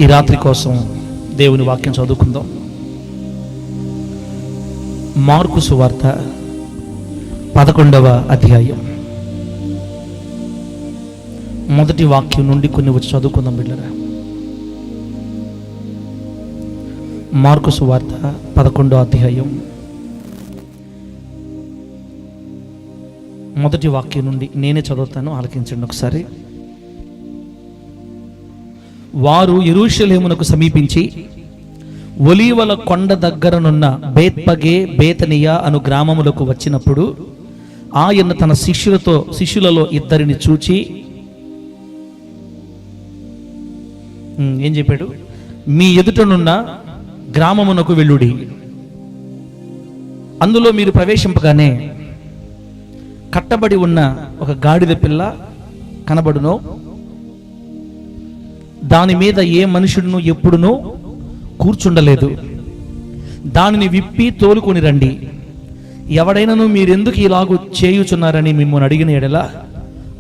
ఈ రాత్రి కోసం దేవుని వాక్యం చదువుకుందాం. మార్కు సువార్త 11వ అధ్యాయం మొదటి వాక్యం నుండి కొన్ని వచ్చి చదువుకుందాం బిడ్డలారా. మార్కు సువార్త 11వ అధ్యాయం మొదటి వాక్యం నుండి నేనే చదువుతాను, ఆలకించండి ఒకసారి. వారు యెరూషలేమునకు సమీపించి ఒలీవల కొండ దగ్గరనున్న బేత్పగే బేతనియా అను గ్రామములకు వచ్చినప్పుడు ఆయన తన శిష్యులలో ఇద్దరిని చూచి ఏం చెప్పాడు? మీ ఎదుటనున్న గ్రామమునకు వెళ్ళుడి, అందులో మీరు ప్రవేశింపగానే కట్టబడి ఉన్న ఒక గాడిద పిల్ల కనబడునో, దాని మీద ఏ మనుషుడును ఎప్పుడునూ కూర్చుండలేదు. దానిని విప్పి తోలుకొని రండి. ఎవడైనాను మీరెందుకు ఇలాగూ చేయుచున్నారని మిమ్మల్ని అడిగిన ఎడల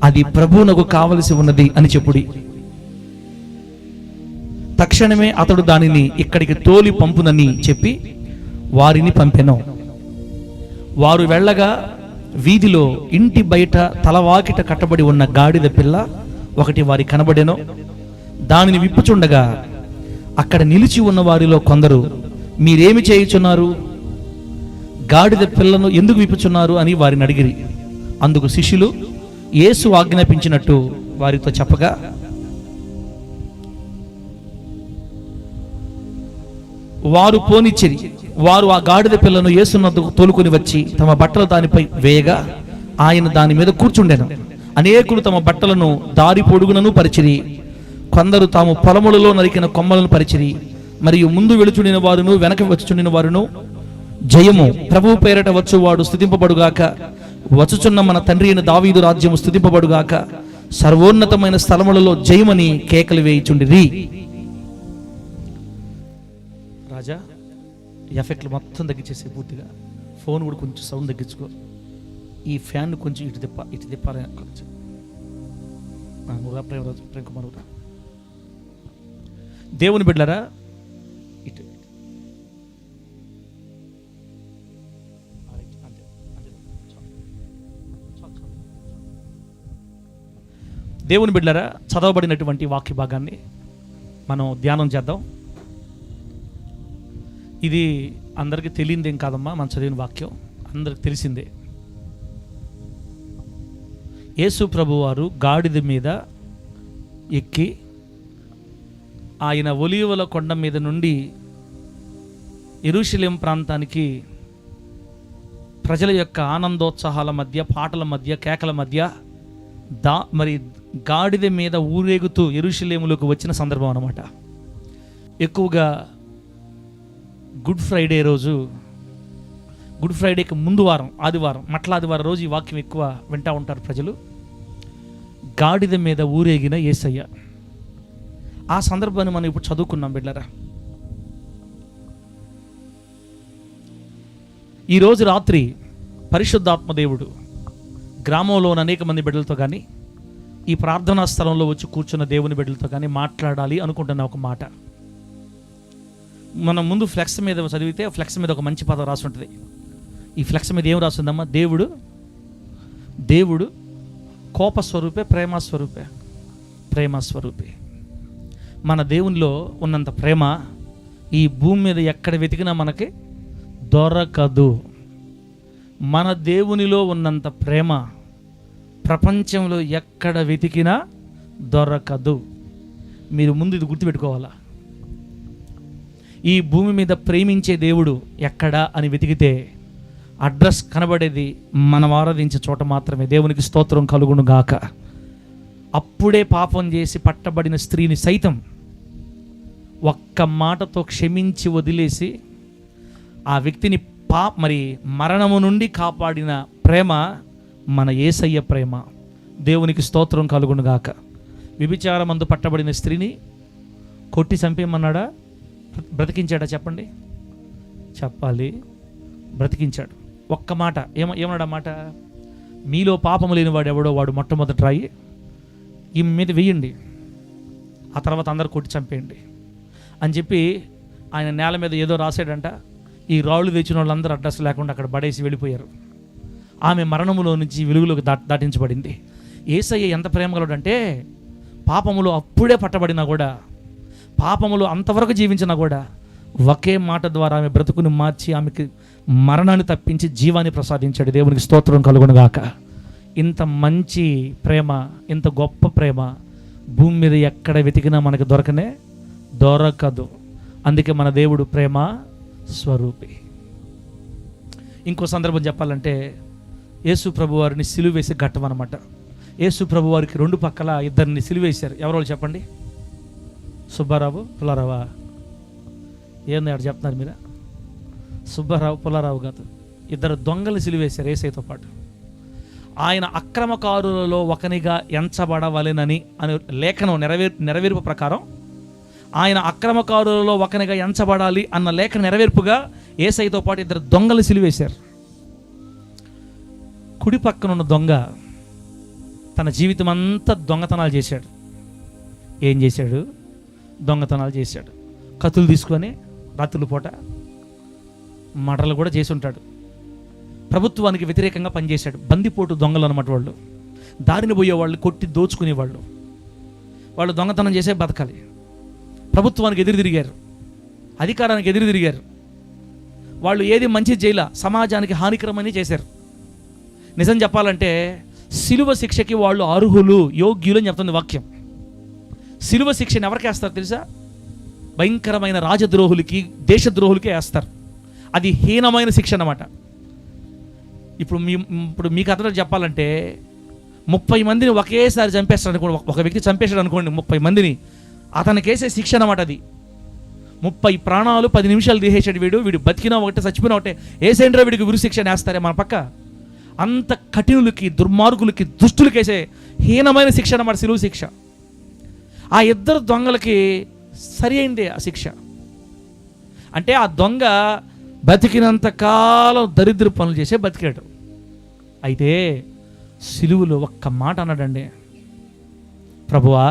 అది ప్రభువునకు కావలసి ఉన్నది అని చెప్పుడి. తక్షణమే అతడు దానిని ఇక్కడికి తోలి పంపునని చెప్పి వారిని పంపెను. వారు వెళ్ళగా వీధిలో ఇంటి బయట తలవాకిట కట్టబడి ఉన్న గాడిద పిల్ల ఒకటి వారి కనబడెను. దానిని విప్పుచుండగా అక్కడ నిలిచి ఉన్న వారిలో కొందరు, మీరేమి చేయుచున్నారు? గాడిద పిల్లను ఎందుకు విప్పుచున్నారు అని వారిని అడిగిరి. అందుకు శిష్యులు యేసు ఆజ్ఞాపించినట్టు వారితో చెప్పగా, వారు పోనిచ్చిరి. వారు ఆ గాడిద పిల్లను యేసునొద్దకు తోలుకొని వచ్చి తమ బట్టలు దానిపై వేయగా ఆయన దాని మీద కూర్చుండెను. అనేకులు తమ బట్టలను దారి పొడుగునను పరిచిరి. కొందరు తాము పొలములలో నరికిన కొమ్మలను పరిచిరి. మరియు ముందు వెళుచుండిన వారును వెనక వచ్చుచుండిన వారును, జయము ప్రభువు పేరట వచ్చువాడు స్తుతింపబడుగాక, వచ్చుచున్న మన తండ్రి అయిన దావీదు రాజ్యము స్తుతింపబడుగాక, సర్వోన్నతమైన స్థలములలో జయమని కేకలు వేయిచుండిరి. రాజా, ఎఫెక్ట్లు మొత్తం తగ్గించేసే పూర్తిగా. ఫోన్ కూడా కొంచెం సౌండ్ తగ్గించుకో. ఈ ఫ్యాన్ కొంచెం ఇటు తిప్పాలి కొంచెం. ప్రేమ్ కుమార్ దేవుని బిడ్డలారా, ఇటు దేవుని బిడ్డలారా, చదవబడినటువంటి వాక్య భాగాన్ని మనం ధ్యానం చేద్దాం. ఇది అందరికీ తెలియదేం కాదమ్మా, మనం చదివిన వాక్యం అందరికి తెలిసిందే. యేసు ప్రభు వారు గాడిద మీద ఎక్కి ఆయన ఒలీవల కొండ మీద నుండి యెరూషలేం ప్రాంతానికి ప్రజల యొక్క ఆనందోత్సాహాల మధ్య, పాటల మధ్య, కేకల మధ్య మరి గాడిద మీద ఊరేగుతూ యెరూషలేములోకి వచ్చిన సందర్భం అన్నమాట. ఎక్కువగా గుడ్ ఫ్రైడే రోజు, గుడ్ ఫ్రైడేకి ముందు వారం ఆదివారం, మట్ల ఆదివారం రోజు ఈ వాక్యం ఎక్కువ వింటూ ఉంటారు ప్రజలు. గాడిద మీద ఊరేగిన యేసయ్య, ఆ సందర్భాన్ని మనం ఇప్పుడు చదువుకున్నాం బిడ్డలారా. ఈరోజు రాత్రి పరిశుద్ధాత్మదేవుడు గ్రామంలోని అనేక మంది బిడ్డలతో కానీ, ఈ ప్రార్థనా స్థలంలో వచ్చి కూర్చున్న దేవుని బిడ్డలతో కానీ మాట్లాడాలి అనుకుంటున్న ఒక మాట. మనం ముందు ఫ్లెక్స్ మీద చదివితే ఫ్లెక్స్ మీద ఒక మంచి పదం రాసి ఉంటుంది. ఈ ఫ్లెక్స్ మీద ఏం రాస్తుందమ్మా? దేవుడు కోపస్వరూపే, ప్రేమస్వరూపే. మన దేవునిలో ఉన్నంత ప్రేమ ఈ భూమి మీద ఎక్కడ వెతికినా మనకి దొరకదు. మన దేవునిలో ఉన్నంత ప్రేమ ప్రపంచంలో ఎక్కడ వెతికినా దొరకదు. మీరు ముందు ఇది గుర్తుపెట్టుకోవాలా. ఈ భూమి మీద ప్రేమించే దేవుడు ఎక్కడా అని వెతికితే అడ్రస్ కనబడేది మనం ఆరాధించే చోట మాత్రమే. దేవునికి స్తోత్రం కలుగును గాక. అప్పుడే పాపం చేసి పట్టబడిన స్త్రీని సైతం ఒక్క మాటతో క్షమించి వదిలేసి ఆ వ్యక్తిని మరణము నుండి కాపాడిన ప్రేమ మన యేసయ్య ప్రేమ. దేవునికి స్తోత్రం కలుగును గాక. వ్యభిచారమందు పట్టబడిన స్త్రీని కొట్టి చంపేయమన్నాడా? బ్రతికించాడా? చెప్పండి, చెప్పాలి. బ్రతికించాడు. ఒక్క మాట ఏమన్నాడు? ఆ మాట, మీలో పాపము లేని వాడు ఎవడో వాడు మొట్టమొదటి రాయి ఈమె మీద వేయండి, ఆ తర్వాత అందరు కొట్టి చంపేయండి. అని చెప్పి ఆయన నేల మీద ఏదో రాశాడంట. ఈ రాళ్ళు తెచ్చిన వాళ్ళందరూ అడ్రస్ లేకుండా అక్కడ పడేసి వెళ్ళిపోయారు. ఆమె మరణములో నుంచి వెలుగులోకి దాటించబడింది. యేసయ్య ఎంత ప్రేమగలడంటే పాపములు అప్పుడే పట్టబడినా కూడా, పాపములు అంతవరకు జీవించినా కూడా ఒకే మాట ద్వారా ఆమె బ్రతుకుని మార్చి ఆమెకి మరణాన్ని తప్పించి జీవాన్ని ప్రసాదించాడు. దేవునికి స్తోత్రం కలుగునుగాక. ఇంత మంచి ప్రేమ, ఇంత గొప్ప ప్రేమ భూమి మీద ఎక్కడ వెతికినా మనకు దొరకదు. అందుకే మన దేవుడు ప్రేమ స్వరూపి. ఇంకో సందర్భం చెప్పాలంటే, యేసు ప్రభు వారిని సిలువేసి ఘట్టం అనమాట. యేసు ప్రభు వారికి 2 పక్కల ఇద్దరిని సిలువేశారు. ఎవరో చెప్పండి. సుబ్బారావు, పుల్లారావా? ఏంది అక్కడ చెప్తున్నారు మీరు? సుబ్బారావు, పుల్లారావు కాదు, ఇద్దరు దొంగలు సిలువేశారు యేసయ్యతో పాటు. ఆయన అక్రమకారులలో ఒకనిగా ఎంచబడవలెనని అనే లేఖనం నెరవేర్పు ప్రకారం ఆయన అక్రమకారులలో ఒకనిగా ఎంచబడాలి అన్న లేఖ నెరవేర్పుగా యేసయ్యతో పాటు ఇద్దరు దొంగలు సిలువేశారు. కుడి పక్కన ఉన్న దొంగ తన జీవితం అంతా దొంగతనాలు చేశాడు. ఏం చేశాడు? దొంగతనాలు చేశాడు. కత్తులు తీసుకొని రాత్రుల పూట మర్డర్లు కూడా చేసి ఉంటాడు. ప్రభుత్వానికి వ్యతిరేకంగా పనిచేశాడు. బందిపోటు దొంగలు అన్నమాట వాళ్ళు. దారిని పోయేవాళ్ళు, కొట్టి దోచుకునేవాళ్ళు. వాళ్ళు దొంగతనం చేసే బతకాలి. ప్రభుత్వానికి ఎదురు తిరిగారు, అధికారానికి ఎదురు తిరిగారు. వాళ్ళు ఏది మంచి చేయలా, సమాజానికి హానికరమని చేశారు. నిజం చెప్పాలంటే సిలువ శిక్షకి వాళ్ళు అర్హులు, యోగ్యులు అని చెప్తుంది వాక్యం. సిలువ శిక్షని ఎవరికి వేస్తారు తెలుసా? భయంకరమైన రాజద్రోహులకి, దేశద్రోహులకి వేస్తారు. అది హీనమైన శిక్ష అన్నమాట. ఇప్పుడు మీకు అతను చెప్పాలంటే 30 మందిని ఒకేసారి చంపేస్తాడు అనుకోండి. ఒక వ్యక్తి చంపేశాడు అనుకోండి 30 మందిని, అతనికి వేసే శిక్ష అన్నమాట అది. 30 ప్రాణాలు 10 నిమిషాలు తీసేసాడు వీడు బతికినా ఒకటే, చచ్చిపోయినా ఒకటే, ఏసేంట్రా వీడికి ఉరి శిక్ష వేస్తారే మన పక్క. అంత కఠినులకి, దుర్మార్గులకి, దుష్టులకి వేసే హీనమైన శిక్ష అన్నమాట సిలువ శిక్ష. ఆ ఇద్దరు దొంగలకి సరి అయింది ఆ శిక్ష. అంటే ఆ దొంగ బతికినంత కాలం దరిద్ర పనులు చేసే బతికాడు. అయితే సిలువలో ఒక్క మాట అన్నాడండి, ప్రభువా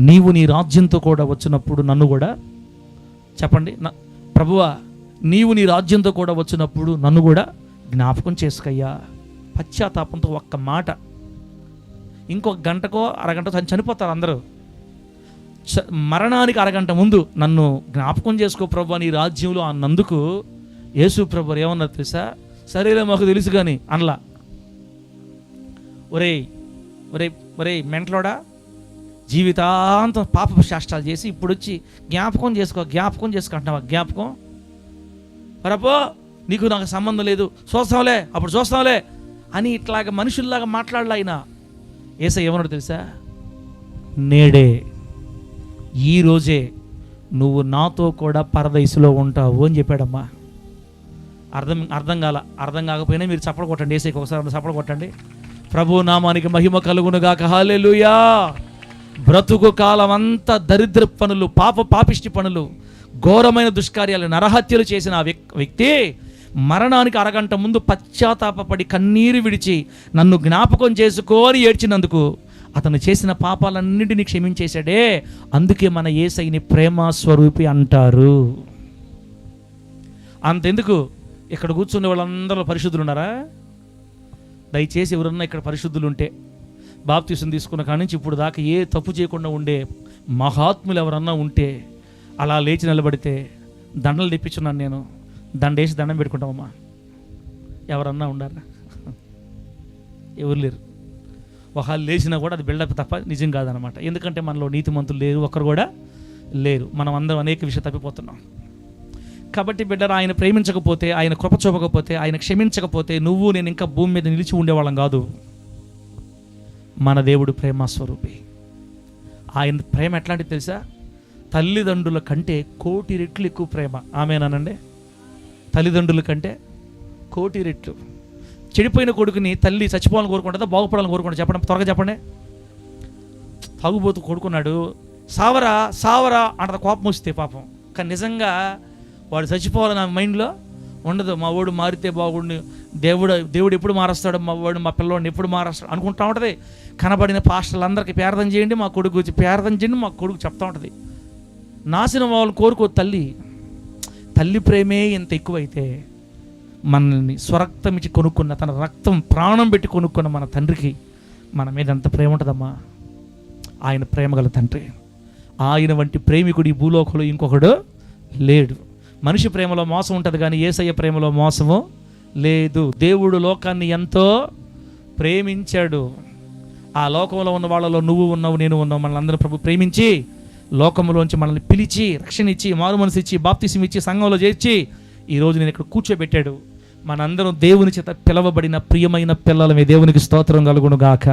నీవు నీ రాజ్యంతో కూడా వచ్చినప్పుడు నన్ను కూడా, చెప్పండి, ప్రభువా నీవు నీ రాజ్యంతో కూడా వచ్చినప్పుడు నన్ను కూడా జ్ఞాపకం చేసుకయ్యా. పశ్చాత్తాపంతో ఒక్క మాట. ఇంకొక గంటకో అరగంట చనిపోతారు అందరూ. మరణానికి అరగంట ముందు నన్ను జ్ఞాపకం చేసుకో ప్రభు నీ రాజ్యంలో అన్నందుకు యేసు ప్రభు ఏమన్నారు తెలుసా? సరేలే మాకు తెలుసు కానీ అనలా. ఒరే మెంటలోడా, జీవితాంతం పాప శాస్త్రాలు చేసి ఇప్పుడు వచ్చి జ్ఞాపకం చేసుకో అంటున్నావా? జ్ఞాపకం పరపో, నీకు నాకు సంబంధం లేదు, అప్పుడు చూస్తాంలే అని ఇట్లాగా మనుషుల్లాగా మాట్లాడలే ఆయన. యేసయ్య ఏమన్నాడు తెలుసా? నేడే, ఈరోజే నువ్వు నాతో కూడా పరదైసులో ఉంటావు అని చెప్పాడమ్మా. అర్థం కాకపోయినా మీరు చప్పలు కొట్టండి. యేసయ్యకి ఒకసారి చప్పలు కొట్టండి. ప్రభు నామానికి మహిమ కలుగునుగాక. హల్లెలూయా. బ్రతుకు కాలం అంతా దరిద్ర పనులు, పాపిష్టి పనులు, ఘోరమైన దుష్కార్యాలు, నరహత్యలు చేసిన ఆ వ్యక్తి మరణానికి అరగంట ముందు పశ్చాత్తాపపడి కన్నీరు విడిచి నన్ను జ్ఞాపకం చేసుకోని ఏడ్చినందుకు అతను చేసిన పాపాలన్నింటినీ క్షమించేశాడే. అందుకే మన యేసయ్యని ప్రేమ స్వరూపి అంటారు. అంతెందుకు, ఇక్కడ కూర్చునే వాళ్ళందరూ పరిశుద్ధులు ఉన్నారా? దయచేసి ఎవరన్నా ఇక్కడ పరిశుద్ధులు ఉంటే, బాప్తీసం తీసుకున్న కాడి నుంచి ఇప్పుడు దాకా ఏ తప్పు చేయకుండా ఉండే మహాత్ములు ఎవరన్నా ఉంటే అలా లేచి నిలబడితే దండలు తెప్పించున్నాను నేను, దండేసి దండం పెట్టుకుంటామమ్మా. ఎవరన్నా ఉండారా? ఎవరు లేరు. ఒకళ్ళు లేచినా కూడా అది బిల్డప్ తప్ప నిజం కాదనమాట. ఎందుకంటే మనలో నీతిమంతులు లేరు, ఒక్కరు కూడా లేరు. మనం అందరం అనేక విషయాలు తప్పిపోతున్నాం. కాబట్టి బిడ్డరా, ఆయన ప్రేమించకపోతే, ఆయన కృప చూపకపోతే, ఆయన క్షమించకపోతే నువ్వు నేను ఇంకా భూమి మీద నిలిచి ఉండేవాళ్ళం కాదు. మన దేవుడు ప్రేమ స్వరూపి. ఆయన ప్రేమ ఎట్లాంటిది తెలుసా? తల్లిదండ్రుల కంటే 1,000,000 రెట్లు ఎక్కువ ప్రేమ. ఆమేనండి. తల్లిదండ్రుల కంటే 1,000,000 రెట్లు. చెడిపోయిన కొడుకుని తల్లి చచ్చిపోవాలని కోరుకుంటుందా, బాగుపడాలని కోరుకుంటా? చెప్పండి, త్వరగా చెప్పండి. తాగుబోతు కొడుకున్నాడు, సావరా అంట కోపం వస్తే పాపం. కానీ నిజంగా వాడు చచ్చిపోవాలని నా మైండ్లో ఉండదు. మా వాడు మారితే బాగుండు, దేవుడు ఎప్పుడు మారుస్తాడు, మా పిల్లవాడిని ఎప్పుడు మారుస్తాడు అనుకుంటా ఉంటుంది. కనబడిన పాస్టర్లందరికీ ప్రార్థన చేయండి, మా కొడుకు గురించి ప్రార్థన చేయండి, మా కొడుకు చెప్తా ఉంటుంది. నాశనం వాళ్ళని కోరుకో తల్లి ప్రేమే ఎంత ఎక్కువైతే మనల్ని స్వరక్తం ఇచ్చి కొనుక్కున్న, తన రక్తం ప్రాణం పెట్టి కొనుక్కున్న మన తండ్రికి మన మీద ఎంత ప్రేమ ఉంటుందమ్మా. ఆయన ప్రేమ గల తండ్రి. ఆయన వంటి ప్రేమికుడు ఈ భూలోకంలో ఇంకొకడు లేడు. మనిషి ప్రేమలో మోసం ఉంటుంది కానీ యేసయ్య ప్రేమలో మోసము లేదు. దేవుడు లోకాన్ని ఎంతో ప్రేమించాడు. ఆ లోకంలో ఉన్న వాళ్ళలో నువ్వు ఉన్నావు, నేను ఉన్నావు. మనల్ని అందరూ ప్రభు ప్రేమించి లోకంలోంచి మనల్ని పిలిచి రక్షణ ఇచ్చి మారు మనసు ఇచ్చి బాప్తిసం ఇచ్చి సంఘంలో చేర్చి ఈరోజు నేను ఇక్కడ కూర్చోబెట్టాడు. మనందరం దేవుని చేత పిలవబడిన ప్రియమైన పిల్లలమే. దేవునికి స్తోత్రం కలుగును గాక.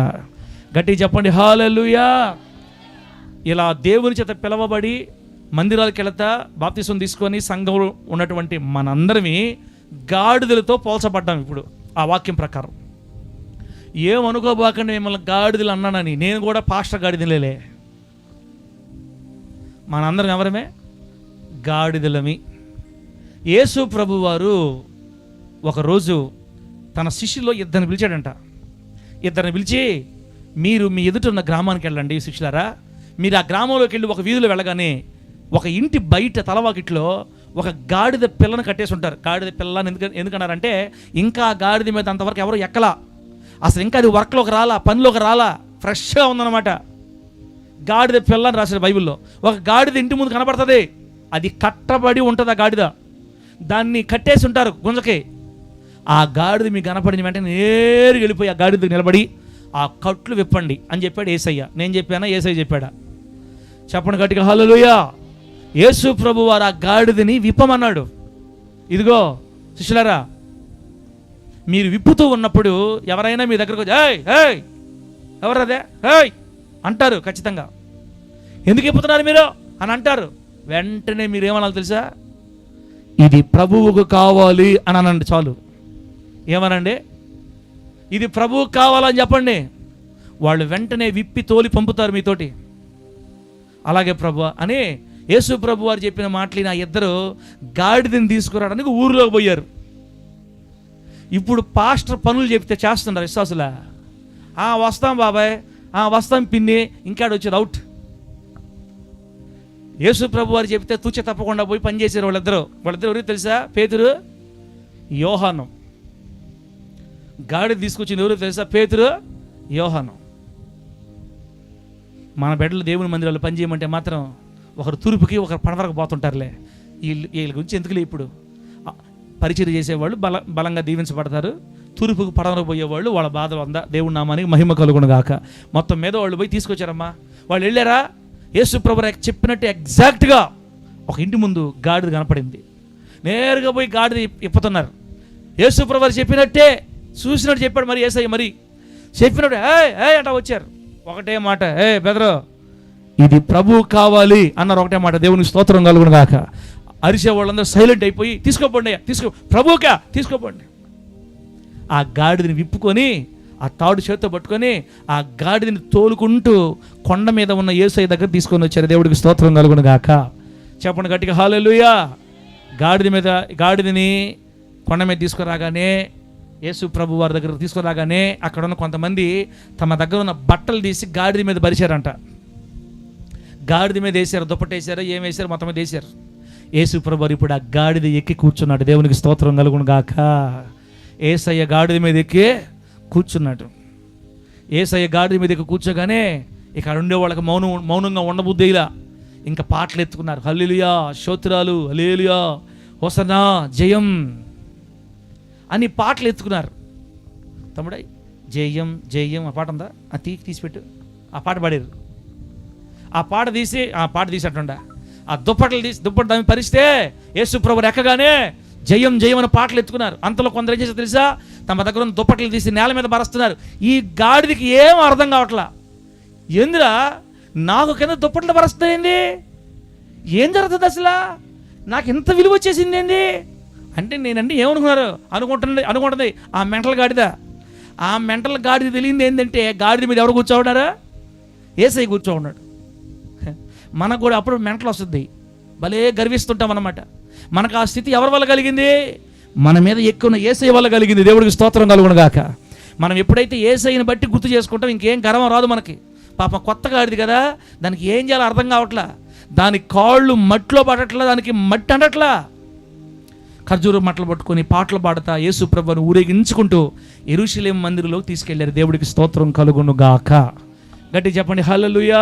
గట్టిగా చెప్పండి హల్లెలూయా. ఇలా దేవుని చేత పిలవబడి మందిరాలకు వెళతా బాప్తిసం తీసుకొని సంఘంలో ఉన్నటువంటి మనందరమీ గాడిదలతో పోల్చబడ్డాం. ఇప్పుడు ఆ వాక్యం ప్రకారం ఏమనుకోబాకండి మిమ్మల్ని గాడిదలు అన్నానని. నేను కూడా పాస్టర్ గాడిదలేలే. మనందరం ఎవరమే? గాడిదలమి. యేసు ప్రభు వారు ఒకరోజు తన శిష్యుల్లో ఇద్దరిని పిలిచాడంట. ఇద్దరిని పిలిచి, మీరు మీ ఎదుట ఉన్న గ్రామానికి వెళ్ళండి శిష్యులారా. మీరు ఆ గ్రామంలోకి వెళ్ళి ఒక వీధిలో వెళ్ళగానే ఒక ఇంటి బయట తలవాకిట్లో ఒక గాడిద పిల్లను కట్టేసి ఉంటారు. గాడిద పిల్లని ఎందుకన్నారంటే ఇంకా గాడిద మీద అంతవరకు ఎవరు ఎక్కలా, అసలు ఇంకా అది వర్క్లోకి రాలా, పనిలోకి రాలా, ఫ్రెష్గా ఉందన్నమాట. గాడిద పిల్ల అని రాశారు బైబిల్లో. ఒక గాడిద ఇంటి ముందు కనబడుతుంది, అది కట్టబడి ఉంటుంది. ఆ గాడిద దాన్ని కట్టేసి ఉంటారు గుంజకి. ఆ గాడిద మీకు కనపడిన వెంటనే నేరుగా వెళ్ళిపోయి ఆ గాడిద నిలబడి ఆ కట్లు విప్పండి అని చెప్పాడు యేసయ్య. నేను చెప్పానా యేసయ్య చెప్పాడా? చెప్పండి గట్టిగా హల్లెలూయా. యేసు ప్రభు వారు ఆ గాడిదని విప్పమన్నాడు. ఇదిగో శిష్యులారా, మీరు విప్పుతూ ఉన్నప్పుడు ఎవరైనా మీ దగ్గరకు వచ్చి ఏయ్ ఏయ్ ఎవరదే ఏయ్ అంటారు ఖచ్చితంగా. ఎందుకు విప్పుతున్నారు మీరు అని అంటారు. వెంటనే మీరు ఏమనాలి తెలుసా? ఇది ప్రభువుకు కావాలి అని అనండి చాలు. ఏమనండి? ఇది ప్రభువుకు కావాలని చెప్పండి. వాళ్ళు వెంటనే విప్పి తోలి పంపుతారు మీతోటి. అలాగే ప్రభు అని యేసు ప్రభు వారు చెప్పిన మాటలు ఆ ఇద్దరు గాడిదని తీసుకురావడానికి ఊరిలోకి పోయారు. ఇప్పుడు పాస్టర్ పనులు చెప్తే చేస్తున్నారు విశ్వాసులా. వస్తాం బాబాయ్, వస్తాం పిన్ని, ఇంకాడు వచ్చేది అవుట్. యేసు ప్రభు వారు చెప్తే తూచ తప్పకుండా పోయి పనిచేసారు వాళ్ళిద్దరు. ఎవరికి తెలుసా? పేతురు, యోహాను. గాడి తీసుకొచ్చింది ఎవరు తెలుసా? పేతురు, యోహాను. మన బిడ్డలు దేవుని మందిరాలు పనిచేయమంటే మాత్రం ఒకరు తూర్పుకి ఒకరు పడవరకు పోతుంటారులే. వీళ్ళ గురించి ఎందుకులే. ఇప్పుడు పరిచయం చేసేవాళ్ళు బలంగా దీవించబడతారు. తూర్పుకు పడవరకు పోయేవాళ్ళు వాళ్ళ బాధలు అందా దేవుడి నామానికి మహిమ కలుగును గాక. మొత్తం మీద వాళ్ళు పోయి తీసుకొచ్చారమ్మా. వాళ్ళు వెళ్ళారా? యేసు ప్రభు చెప్పినట్టు ఎగ్జాక్ట్గా ఒక ఇంటి ముందు గాడిద కనపడింది. నేరుగా పోయి గాడిద ఇప్పుతున్నారు. యేసు ప్రభు చెప్పినట్టే చూసినట్టు చెప్పాడు. మరి యేసయ్య మరి చెప్పినట్టు అంట వచ్చారు. ఒకటే మాట, బెదరు ఇది ప్రభువు కావాలి అన్నారు. ఒకటే మాట. దేవునికి స్తోత్రం కలుగును గాక. అరిసే వాళ్ళందరూ సైలెంట్ అయిపోయి తీసుకోపోండి ప్రభువుకా తీసుకోపోండి. ఆ గాడిదని విప్పుకొని ఆ తాడు చేతితో పట్టుకొని ఆ గాడిదని తోలుకుంటూ కొండ మీద ఉన్న యేసయ్య దగ్గర తీసుకొని వచ్చారు. దేవుడికి స్తోత్రం కలుగును గాక. చెప్పండి గట్టిగా హల్లెలూయా. గాడిదని కొండ మీద తీసుకురాగానే యేసు ప్రభు వారి దగ్గర తీసుకురాగానే అక్కడ ఉన్న కొంతమంది తమ దగ్గర ఉన్న బట్టలు తీసి గాడిద మీద పరిచారంట. గాడిద మీద వేసారు, దుప్పటేశారు, ఏం వేశారు, మొత్తం మీద వేశారు. యేసు ప్రభు వారు ఇప్పుడు ఆ గాడిద ఎక్కి కూర్చున్నాడు. దేవునికి స్తోత్రం కలుగును గాక. యేసయ్య గాడిద మీద ఎక్కి కూర్చున్నాడు. యేసయ్య గాడిద మీద ఎక్కి కూర్చోగానే ఇక్కడ ఉండే వాళ్ళకి మౌనంగా ఉండబుద్ధి ఇలా ఇంకా పాటలు ఎత్తుకున్నారు. హల్లెలూయా, స్తోత్రాలు, హల్లెలూయా, హోసన్నా, జయం అని పాటలు ఎత్తుకున్నారు. తమ్ముడై జయం జయం ఆ పాట ఉందా? తీసిపెట్టు. ఆ పాట పాడారు. ఆ పాట తీసేటండా ఆ దుప్పటి దాన్ని పరిస్తే యేసు ప్రభు ఎక్కగానే జయం జయం అని పాటలు ఎత్తుకున్నారు. అంతలో కొందరు ఏం చేశారు తెలుసా? తమ దగ్గర ఉన్న దుప్పట్లు తీసి నేల మీద బరుస్తున్నారు. ఈ గాడిదకి ఏం అర్థం కావట్లా. ఏందిరా నాకు కింద దుప్పట్లు బరుస్తాయింది, ఏం జరుగుతుంది అసలు, నాకు ఎంత విలువ వచ్చేసింది ఏంది అంటే నేనండి ఏమనుకున్నారు అనుకుంటుంది ఆ మెంటల్ గాడిద. ఆ మెంటల్ గాడిద తెలియంది ఏంటంటే గాడిద మీద ఎవరు కూర్చోన్నారా? యేసయ్య కూర్చోన్నాడు. మనకు కూడా అప్పుడు మెంటల్ వస్తుంది, భలే గర్విస్తుంటాం అన్నమాట. మనకు ఆ స్థితి ఎవరి వల్ల కలిగింది? మన మీద ఎక్కువ యేసయ్య వల్ల కలిగింది. దేవుడికి స్తోత్రం కలుగును గాక. మనం ఎప్పుడైతే యేసయ్యని బట్టి గుర్తు చేసుకుంటాం ఇంకేం గర్వం రాదు మనకి. పాపం కొత్త గాడిది కదా, దానికి ఏం చేయాలో అర్థం కావట్లా. దాని కాళ్ళు మట్టిలో పడట్లా, దానికి మట్టి అంటట్లా. ఖర్జూరం మట్టలు పట్టుకొని పాటలు పాడుతా యేసు ప్రభువును ఊరేగించుకుంటూ యెరూషలేము మందిరంలోకి తీసుకెళ్లారు. దేవుడికి స్తోత్రం కలుగును గాక. గట్టి చెప్పండి హల్లెలూయా.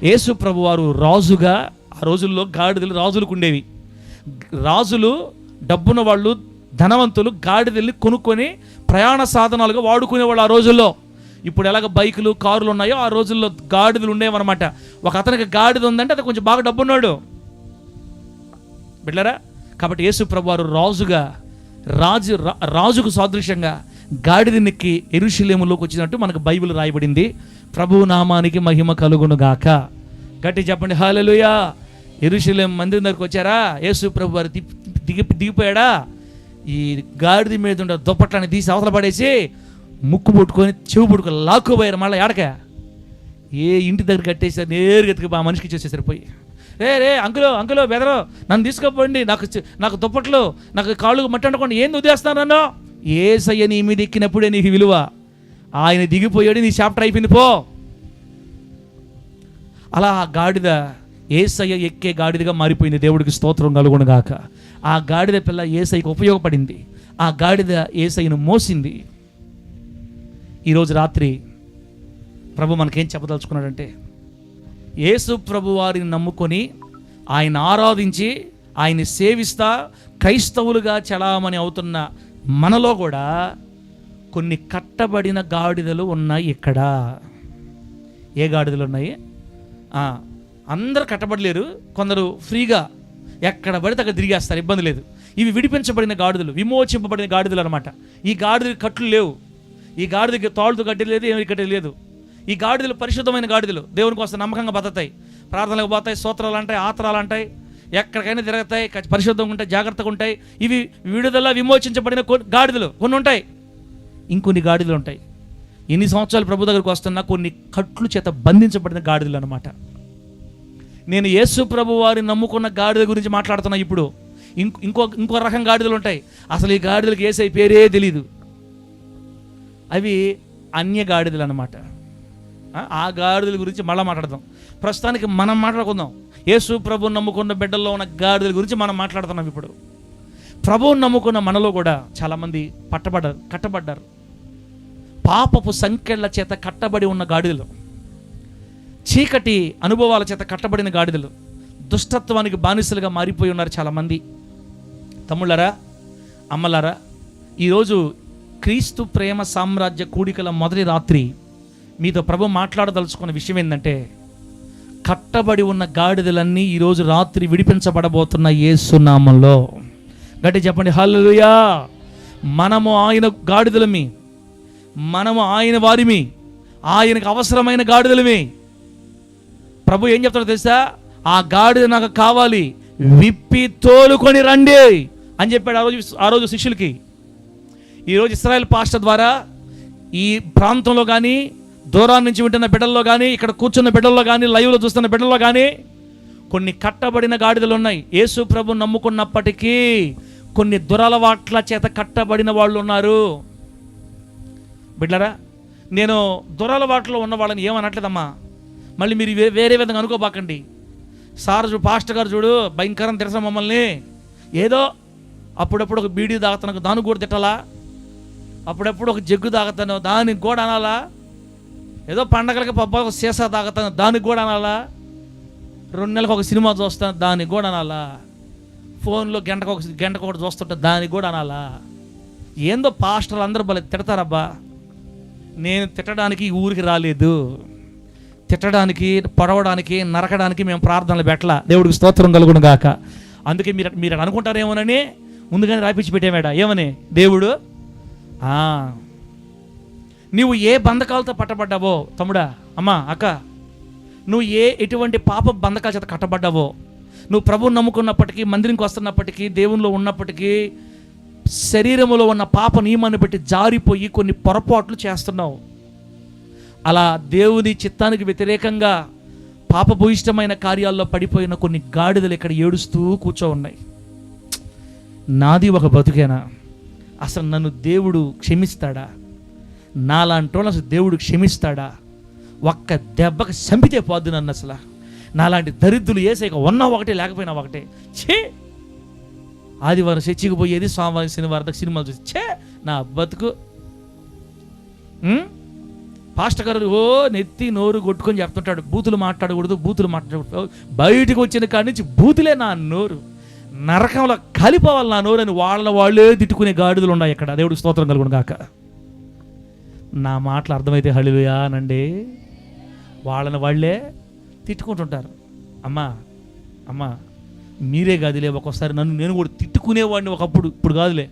యేసు ప్రభు వారు రాజుగా, ఆ రోజుల్లో గాడిదలు రాజులకు ఉండేవి. రాజులు, డబ్బున్న వాళ్ళు, ధనవంతులు గాడిదల్ని కొనుక్కొని ప్రయాణ సాధనాలుగా వాడుకునేవాళ్ళు ఆ రోజుల్లో. ఇప్పుడు ఎలాగ బైకులు, కారులు ఉన్నాయో ఆ రోజుల్లో గాడిదలు ఉండేవన్నమాట. ఒక అతనికి గాడిద ఉందంటే అది కొంచెం బాగా డబ్బున్నాడు బిడ్డలారా. కాబట్టి యేసు ప్రభు వారు రాజుగా, రాజుకు సాదృశ్యంగా గాడిదనెక్కి యెరూషలేములోకి వచ్చినట్టు మనకు బైబిల్ రాయబడింది. ప్రభువు నామానికి మహిమ కలుగును గాక. గట్టి చెప్పండి హల్లెలూయా. యెరూషలేము మందిరం దగ్గరకు వచ్చారా, యేసు ప్రభు వారు దిగిపోయాడా, ఈ గాడిద మీద ఉండే దుప్పట్లని తీసి అవతల పడేసి ముక్కు పుట్టుకొని చెవు పుట్టుకొని లాక్కుపోయారు. మళ్ళీ ఏడక ఏ ఇంటి దగ్గర కట్టేసారు, నేరుగా ఎత్తుకు ఆ మనిషికి ఇచ్చేసేసారు. పోయి రే అంకులో బెదరో, నన్ను తీసుకోపోండి, నాకు దుప్పట్లు, నాకు కాళ్ళు మట్టి అంటుకోండి, ఏంది ఉద్దేస్తున్నాను నన్ను? యేసయ్య నీ మీద ఎక్కినప్పుడే నీకు విలువ. ఆయన దిగిపోయాడు, నీ చాప్టర్ అయిపోయింది, పో. అలా ఆ గాడిద యేసయ్య ఎక్కే గాడిదగా మారిపోయింది. దేవుడికి స్తోత్రం కలుగును గాక. ఆ గాడిద పిల్ల యేసయ్యకు ఉపయోగపడింది. ఆ గాడిద యేసయ్యను మోసింది. ఈరోజు రాత్రి ప్రభు మనకేం చెప్పదలుచుకున్నాడంటే, యేసు ప్రభు వారిని నమ్ముకొని ఆయన ఆరాధించి ఆయన్ని సేవిస్తా క్రైస్తవులుగా చలామణి అవుతున్న మనలో కూడా కొన్ని కట్టబడిన గాడిదలు ఉన్నాయి. ఇక్కడ ఏ గాడిదలు ఉన్నాయి? అందరూ కట్టబడలేరు, కొందరు ఫ్రీగా ఎక్కడ పడితే అక్కడ తిరిగేస్తారు, ఇబ్బంది లేదు. ఇవి విడిపించబడిన గాడిదలు, విమోచింపబడిన గాడిదలు అనమాట. ఈ గాడిదకి కట్లు లేవు, ఈ గాడిదకి తాళ్ళతో కట్టి లేదు, ఏమి కట్టి లేదు. ఈ గాడిదలు పరిశుద్ధమైన గాడిదలు, దేవుని కోసం నమ్మకంగా బతుకుతాయి, ప్రార్థనలకు పోతాయి, స్తోత్రాలు అంటాయి, ఆత్రాలు అంటాయి, ఎక్కడికైనా తిరుగుతాయి, పరిశుద్ధంగా ఉంటాయి, జాగ్రత్తగా ఉంటాయి. ఇవి విడుదల విమోచించబడిన గాడిదలు కొన్ని ఉంటాయి. ఇంకొన్ని గాడిదలు ఉంటాయి, ఎన్ని సంవత్సరాలు ప్రభు దగ్గరకు వస్తున్నా కొన్ని కట్లు చేత బంధించబడిన గాడిదలు అనమాట. నేను యేసు ప్రభు వారిని నమ్ముకున్న గాడిద గురించి మాట్లాడుతున్నా. ఇప్పుడు ఇంకో రకం గాడిదలు ఉంటాయి, అసలు ఈ గాడిదలకు యేసయ్య పేరే తెలీదు. అవి అన్య గాడిదలు అన్నమాట. ఆ గాడిదల గురించి మళ్ళీ మాట్లాడదాం. ప్రస్తుతానికి మనం మాట్లాడుకుందాం యేసు ప్రభువుని నమ్ముకున్న బిడ్డల్లో ఉన్న గాడిదల గురించి మనం మాట్లాడుతున్నాం. ఇప్పుడు ప్రభువుని నమ్ముకున్న మనలో కూడా చాలామంది కట్టబడ్డారు. పాపపు సంకెళ్ళ చేత కట్టబడి ఉన్న గాడిదలు, చీకటి అనుభవాల చేత కట్టబడిన గాడిదలు, దుష్టత్వానికి బానిసలుగా మారిపోయి ఉన్నారు చాలామంది. తమ్ముళ్ళారా, అమ్మలారా, ఈరోజు క్రీస్తు ప్రేమ సామ్రాజ్య కూడికల మొదటి రాత్రి మీతో ప్రభు మాట్లాడదలుచుకున్న విషయం ఏంటంటే, కట్టబడి ఉన్న గాడిదలన్నీ ఈరోజు రాత్రి విడిపించబడబోతున్న యేసు నామములో. గట్టి చెప్పండి హల్లెలూయా. మనము ఆయన గాడిదలమి, మనము ఆయన వారిమి, ఆయనకు అవసరమైన గాడిదలమి. ప్రభు ఏం చెప్తాడో తెలుసా? ఆ గాడిద నాకు కావాలి, విప్పి తోలుకొని రండి అని చెప్పాడు ఆ రోజు శిష్యులకి. ఈరోజు ఇశ్రాయేల్ పాస్టర్ ద్వారా ఈ ప్రాంతంలో కానీ, దూరాన్ని నుంచి వింటున్న బిడ్డల్లో కానీ, ఇక్కడ కూర్చున్న బిడ్డల్లో కానీ, లైవ్లో చూస్తున్న బిడ్డల్లో కానీ కొన్ని కట్టబడిన గాడిదలు ఉన్నాయి. యేసు ప్రభు నమ్ముకున్నప్పటికీ కొన్ని దురలవాట్ల చేత కట్టబడిన వాళ్ళు ఉన్నారు. బిడ్డలారా, నేను దురలవాట్లో ఉన్న వాళ్ళని ఏమనట్లేదమ్మా, మళ్ళీ మీరు వేరే విధంగా అనుకోబాకండి. పాస్టర్ గారు చూడు భయంకరం తిరస మమ్మల్ని, ఏదో అప్పుడప్పుడు ఒక బీడీ తాగుతాను దానికి కూడా తిట్టాలా, అప్పుడప్పుడు ఒక జగ్గు తాగుతాను దానికి కూడా అనాలా, ఏదో పండగలకి పబ్బా ఒక సీసా తాగుతాను దానికి కూడా అనాలా, 2 నెలలకు ఒక సినిమా చూస్తాను దానికి కూడా అనాలా, ఫోన్లో గంటకు ఒకటి చూస్తుంటే దానికి కూడా అనాలా. ఏందో పాస్టర్లు అందరూ భలే తిడతారబ్బా. నేను తిట్టడానికి ఈ ఊరికి రాలేదు, తిట్టడానికి, పొడవడానికి, నరకడానికి మేము ప్రార్థనలు పెట్టలా. దేవుడికి స్తోత్రం కలుగును గాక. అందుకే మీరు అనుకుంటారేమోనని ముందుగానే రాపించి పెట్టేవాడా ఏమని దేవుడు. నువ్వు ఏ బంధకాలతో పట్టబడ్డావో తమ్ముడా, అమ్మా, అక్క, నువ్వు ఎటువంటి పాప బంధకాల చేత కట్టబడ్డావో, నువ్వు ప్రభువుని నమ్ముకున్నప్పటికీ, మందిరంకి వస్తున్నప్పటికీ, దేవునిలో ఉన్నప్పటికీ, శరీరంలో ఉన్న పాప నియమాన్ని బట్టి జారిపోయి కొన్ని పొరపాట్లు చేస్తున్నావు. అలా దేవుని చిత్తానికి వ్యతిరేకంగా పాపభూయిష్టమైన కార్యాల్లో పడిపోయిన కొన్ని గాడిదలు ఇక్కడ ఏడుస్తూ కూర్చో ఉన్నాయి. నాది ఒక బతుకేనా? అసలు నన్ను దేవుడు క్షమిస్తాడా? నాలాంటి వాళ్ళు అసలు దేవుడు క్షమిస్తాడా? ఒక్క దెబ్బకి చంపితే పోద్దు నన్ను. అసలు నాలాంటి దరిద్రులు యేసయ్యకు ఉన్నా ఒకటే లేకపోయినా ఒకటే. ఛే, ఆదివారం చర్చికి పోయేది, సోమవారం శనివారం సినిమాలు చూసి ఛే నా బతుకు. పాస్టర్ గారు నెత్తి నోరు కొట్టుకొని చెప్తుంటాడు, బూతులు మాట్లాడకూడదు, బూతులు మాట్లాడకూడదు. బయటకు వచ్చిన కాడి నుంచి బూతులే నా నోరు, నరకంలో కలిపోవాలి నా నోరు అని వాళ్ళే తిట్టుకునే గాడిదలు ఉన్నాయి ఇక్కడ. దేవుడికి స్తోత్రం కలుగును గాక. నా మాటలు అర్థమైతే హల్లెలూయా అనండి. వాళ్ళే తిట్టుకుంటుంటారు. అమ్మా మీరే కాదులే, ఒక్కోసారి నేను కూడా తిట్టుకునేవాడిని ఒకప్పుడు, ఇప్పుడు కాదులే.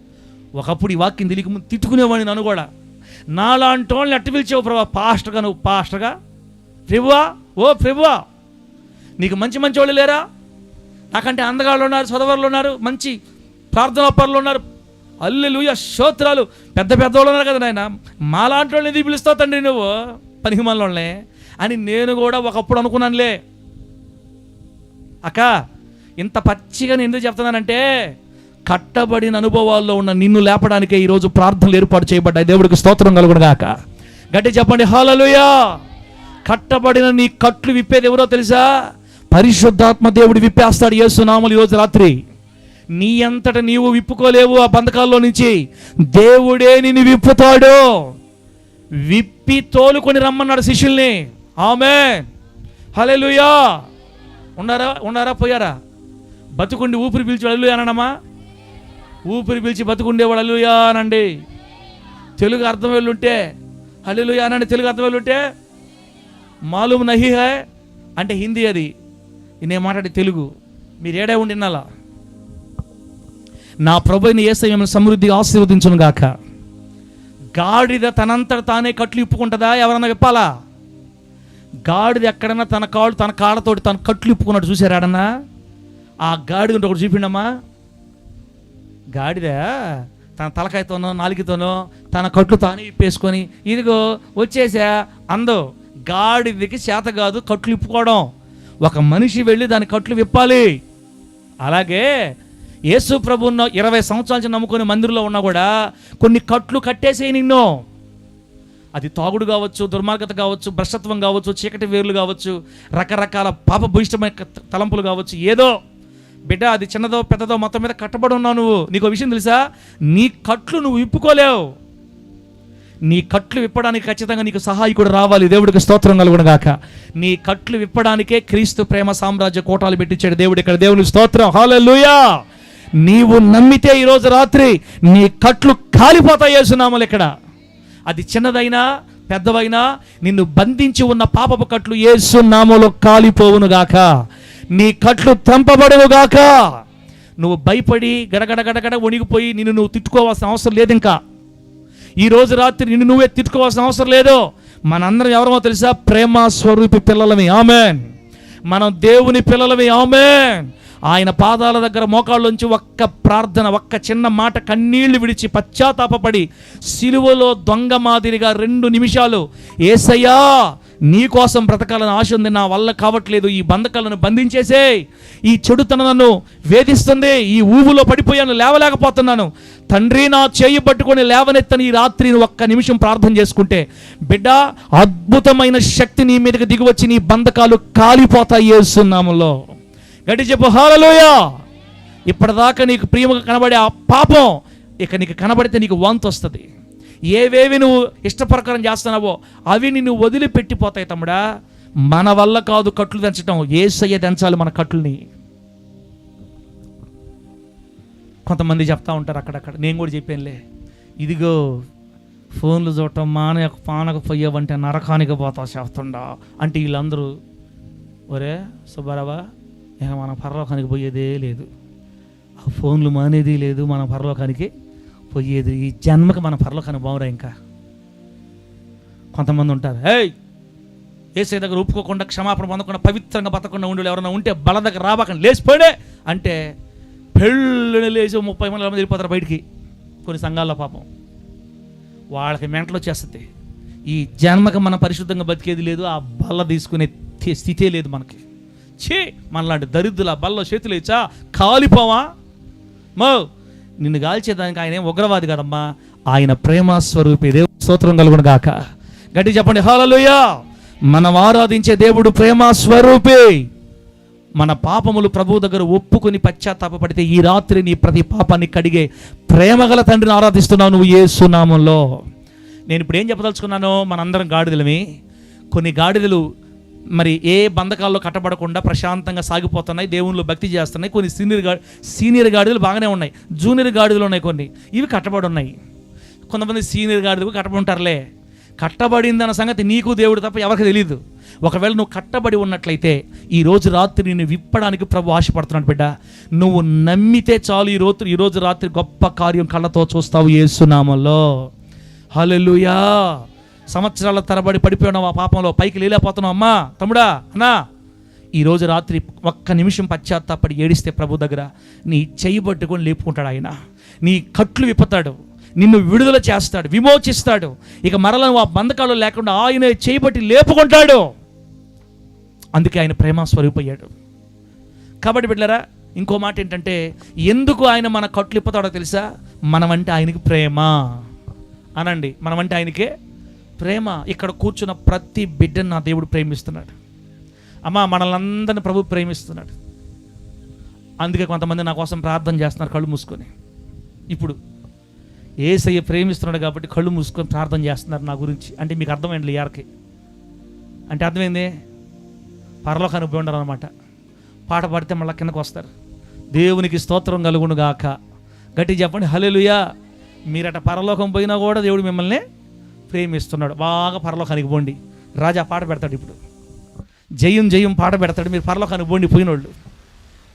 ఒకప్పుడు ఈ వాక్యం తెలియక ముందు తిట్టుకునేవాడిని నన్ను కూడా. నాలాంటి వాళ్ళని ఎట్ట పిలిచావు ప్రభా? పాస్టర్గా, నువ్వు పాస్టర్గా? ప్రభువా, ఓ ప్రభువా, నీకు మంచి వాళ్ళు లేరా? నాకంటే అందగాళ్ళు ఉన్నారు, చదవర్లు ఉన్నారు, మంచి ప్రార్థనా పరులు ఉన్నారు, హల్లెలూయా స్తోత్రాలు, పెద్ద వాళ్ళు ఉన్నారు కదా నాయన. మాలాంటి వాళ్ళని ఎందుకు పిలుస్తావు తండ్రి నువ్వు, పనికి మనలోనే అని నేను కూడా ఒకప్పుడు అనుకున్నానులే. అక్క, ఇంత పచ్చిగా నేను ఎందుకు చెప్తున్నానంటే, కట్టబడిన అనుభవాల్లో ఉన్న నిన్ను లేపడానికే ఈరోజు ప్రార్థనలు ఏర్పాటు చేయబడ్డాయి. దేవుడికి స్తోత్రం కలుగును గాక. గట్టి చెప్పండి హల్లెలూయా. కట్టబడిన నీ కట్లు విప్పేది ఎవరో తెలుసా? పరిశుద్ధాత్మ దేవుడు విప్పేస్తాడు. యేసు నామములో ఈరోజు రాత్రి నీ అంతట నీవు విప్పుకోలేవు ఆ బంధకాల్లో నుంచి, దేవుడే నిన్ను విప్పుతాడు. విప్పి తోలుకొని రమ్మన్నాడు శిష్యుల్ని. ఆమేన్, హల్లెలూయా. ఉన్నారా పోయారా? బతుకుండి ఊపిరి పీల్చి హల్లెలూయా అనమ్మా. ఊపిరి పీల్చి బతుకుండేవాడు హల్లెలూయా అనండి. తెలుగు అర్థం వెళ్ళుంటే హల్లెలూయా అనండి. తెలుగు అర్థం వెళ్ళుంటే మాలూమ్ నహీ హై అంటే హిందీ, అది నేను మాట్లాడే తెలుగు. మీరు ఏడే ఉండి వినాలా. నా ప్రభువుని యేసయ్య మిమ్మల్ని సమృద్ధిగా ఆశీర్వదించును గాక. గాడిద తనంతట తానే కట్లు ఇప్పుకుంటుందా? ఎవరన్నా విప్పాలా? గాడిద ఎక్కడన్నా తన కాళ్ళతోటి తన కట్లు ఇప్పుకున్నట్టు చూసారు ఆడన్నా? ఆ గాడిద ఒకటి చూపిండమ్మా. గాడిద తన తలకాయతోనో నాలుగుతోనో తన కట్లు తానే ఇప్పేసుకొని ఇదిగో వచ్చేసా అందో. గాడిదకి చేత కాదు కట్లు ఇప్పుకోవడం. ఒక మనిషి వెళ్ళి దాని కట్లు విప్పాలి. అలాగే యేసు ప్రభువును 20 సంవత్సరాల నుంచి నమ్ముకొని మందిరంలో ఉన్నా కూడా కొన్ని కట్లు కట్టేసేయి నిన్ను. అది తాగుడు కావచ్చు, దుర్మార్గత కావచ్చు, భ్రష్టత్వం కావచ్చు, చీకటి వేర్లు కావచ్చు, రకరకాల పాపభూయిష్టమైన తలంపులు కావచ్చు. ఏదో బిడ్డ, అది చిన్నదో పెద్దదో మొత్తం మీద కట్టబడి ఉన్నావు నువ్వు. నీకు విషయం తెలుసా? నీ కట్లు నువ్వు విప్పుకోలేవు. నీ కట్లు విప్పడానికి ఖచ్చితంగా నీకు సహాయకుడు రావాలి. దేవుడికి స్తోత్రం కలుగును గాక. నీ కట్లు విప్పడానికే క్రీస్తు ప్రేమ సామ్రాజ్య కోటాలు పెట్టించాడు దేవుడు ఇక్కడ. దేవునికి స్తోత్రం, హల్లెలూయా. నీవు నమ్మితే ఈరోజు రాత్రి నీ కట్లు కాలిపోతాయి యేసు నామములో. ఇక్కడ అది చిన్నదైనా పెద్దవైనా నిన్ను బంధించి ఉన్న పాపపు కట్లు యేసు నామములో కాలిపోవును గాక. నీ కట్లు తెంపబడును గాక. నువ్వు భయపడి గడగడ వణిగిపోయి నిన్ను నువ్వు తిట్టుకోవాల్సిన అవసరం లేదు. ఇంకా ఈరోజు రాత్రి నిన్ను నువ్వే తిట్టుకోవాల్సిన అవసరం లేదు. మనందరం ఎవరమో తెలుసా? ప్రేమ స్వరూపి పిల్లలమి. ఆమేన్. మనం దేవుని పిల్లలమి. ఆమేన్. ఆయన పాదాల దగ్గర మోకాళ్ళలోంచి ఒక్క ప్రార్థన, ఒక్క చిన్న మాట, కన్నీళ్లు విడిచి పశ్చాత్తాపపడి సిలువలో దొంగ మాదిరిగా 2 నిమిషాలు యేసయ్యా నీ కోసం బ్రతకాలని ఆశ ఉంది, నా వల్ల కావట్లేదు, ఈ బంధకాలను బంధించేసే, ఈ చెడుతనం నన్ను వేధిస్తుంది, ఈ ఊబులో పడిపోయాను, లేవలేకపోతున్నాను తండ్రి, నా చేయి పట్టుకొని లేవనెత్తని ఈ రాత్రి ఒక్క నిమిషం ప్రార్థన చేసుకుంటే బిడ్డ, అద్భుతమైన శక్తి నీ మీదకి దిగివచ్చి నీ బంధకాలు కాలిపోతాయి యేసు నామములో. గట్టి చెప్పు హల్లెలూయా. ఇప్పటిదాకా నీకు ప్రియముగా కనబడే ఆ పాపం ఇక నీకు కనబడితే నీకు వాంతి వస్తుంది. ఏవేవి నువ్వు ఇష్టప్రకారం చేస్తున్నావో అవి నిన్ను వదిలిపెట్టిపోతాయి తమ్ముడా. మన వల్ల కాదు కట్లు తెంచడం, యేసయ్య తెంచాలి మన కట్లని. కొంతమంది చెప్తా ఉంటారు అక్కడక్కడ, నేను కూడా చెప్పానులే, ఇదిగో ఫోన్లు చూడటం పానకపోయావంటే నరకానికి పోతావు చేస్తుండా అంటే వీళ్ళందరూ, ఒరే సుబ్బారావా, ఇక మన పరలోకానికి పోయేదే లేదు, ఆ ఫోన్లు మానేది లేదు, మన పరలోకానికి పోయేది, ఈ జన్మకి మన పరలోకానికి బాగురా. ఇంకా కొంతమంది ఉంటారు, యేసయ్య దగ్గర ఒప్పుకోకుండా క్షమాపణ పొందకుండా పవిత్రంగా బతకుండా ఉండి ఎవరైనా ఉంటే బల దగ్గర రాబాకండి లేచిపోయాడే అంటే పెళ్ళని లేచి 30 మంది వెళ్ళిపోతారు బయటికి. కొన్ని సంఘాల్లో పాపం వాళ్ళకి మెంటలు వచ్చేస్తుంది. ఈ జన్మకి మనం పరిశుద్ధంగా బతికేది లేదు, ఆ బల్ల తీసుకునే స్థితే లేదు మనకి. మనలాంటి దరిద్రుల బల్ల చేతులు ఇచ్చా కాలిపోవా? నిన్ను కాల్చేదానికి ఆయన ఏం ఉగ్రవాది కదమ్మా, ఆయన ప్రేమ స్వరూపి. దేవుడు స్తోత్రం కలుగును గాక. గట్టి చెప్పండి హల్లెలూయా. మనం ఆరాధించే దేవుడు ప్రేమ స్వరూపి. మన పాపములు ప్రభువు దగ్గర ఒప్పుకొని పశ్చాత్తాపపడితే ఈ రాత్రి నీ ప్రతి పాపాన్ని కడిగే ప్రేమగల తండ్రిని ఆరాధిస్తున్నావు నువ్వు యేసు నామములో. నేను ఇప్పుడు ఏం చెప్పదలుచుకున్నానో, మనందరం గాడిదలమే. కొన్ని గాడిదలు మరి ఏ బంధకాల్లో కట్టబడకుండా ప్రశాంతంగా సాగిపోతున్నాయి, దేవునిలో భక్తి చేస్తున్నాయి. కొన్ని సీనియర్ గాడిదలు బాగానే ఉన్నాయి, జూనియర్ గాడిదలు ఉన్నాయి, కొన్ని ఇవి కట్టబడి ఉన్నాయి. కొంతమంది సీనియర్ గాడిదలు కట్టబడి ఉంటారులే. కట్టబడిందన్న సంగతి నీకు దేవుడు తప్ప ఎవరికి తెలియదు. ఒకవేళ నువ్వు కట్టబడి ఉన్నట్లయితే ఈ రోజు రాత్రి నిన్ను విప్పడానికి ప్రభు ఆశపడుతున్నాడు బిడ్డ. నువ్వు నమ్మితే చాలు, ఈరోజు రాత్రి గొప్ప కార్యం కళ్ళతో చూస్తావు యేసు నామములో. హల్లెలూయా. సంవత్సరాల తరబడి పడిపోయినావు ఆ పాపంలో, పైకి లేలేకపోతున్నావు. అమ్మా తమ్ముడా అన్నా, ఈరోజు రాత్రి ఒక్క నిమిషం పశ్చాత్తాపడి ఏడిస్తే ప్రభు దగ్గర నీ చెయ్యి పట్టుకొని లేపుకుంటాడు ఆయన. నీ కట్లు విప్పుతాడు, నిన్ను విడుదల చేస్తాడు, విమోచిస్తాడు. ఇక మరల నువ్వు ఆ బంధకాలు లేకుండా ఆయన చేయబట్టి లేపుకుంటాడు. అందుకే ఆయన ప్రేమ స్వరూపయ్యాడు. కాబట్టి బిడ్డలారా, ఇంకో మాట ఏంటంటే, ఎందుకు ఆయన మన కట్లు ఇప్పుతాడో తెలుసా? మనమంటే ఆయనకి ప్రేమ. అనండి, మనమంటే ఆయనకే ప్రేమ. ఇక్కడ కూర్చున్న ప్రతి బిడ్డను నా దేవుడు ప్రేమిస్తున్నాడు. అమ్మా, మనల్ని అందరినీ ప్రభు ప్రేమిస్తున్నాడు. అందుకే కొంతమంది నా కోసం ప్రార్థన చేస్తున్నారు కళ్ళు మూసుకొని. ఇప్పుడు యేసయ్య ప్రేమిస్తున్నాడు కాబట్టి కళ్ళు మూసుకొని ప్రార్థన చేస్తున్నారు నా గురించి. అంటే మీకు అర్థమైంది యారకి అంటే అర్థమైంది, పరలోకానికి పోయి ఉండరు అనమాట. పాట పాడితే మళ్ళీ కిందకు వస్తారు. దేవునికి స్తోత్రం కలుగును గాక. గట్టి చెప్పండి హల్లెలూయా. మీరట పరలోకం పోయినా కూడా దేవుడు మిమ్మల్ని ప్రేమిస్తున్నాడు. బాగా పరలోకానికి పోండి. రాజా పాట పెడతాడు ఇప్పుడు, జయం జయం పాట పెడతాడు. మీరు పరలోకానికి పోండి, పోయినోళ్ళు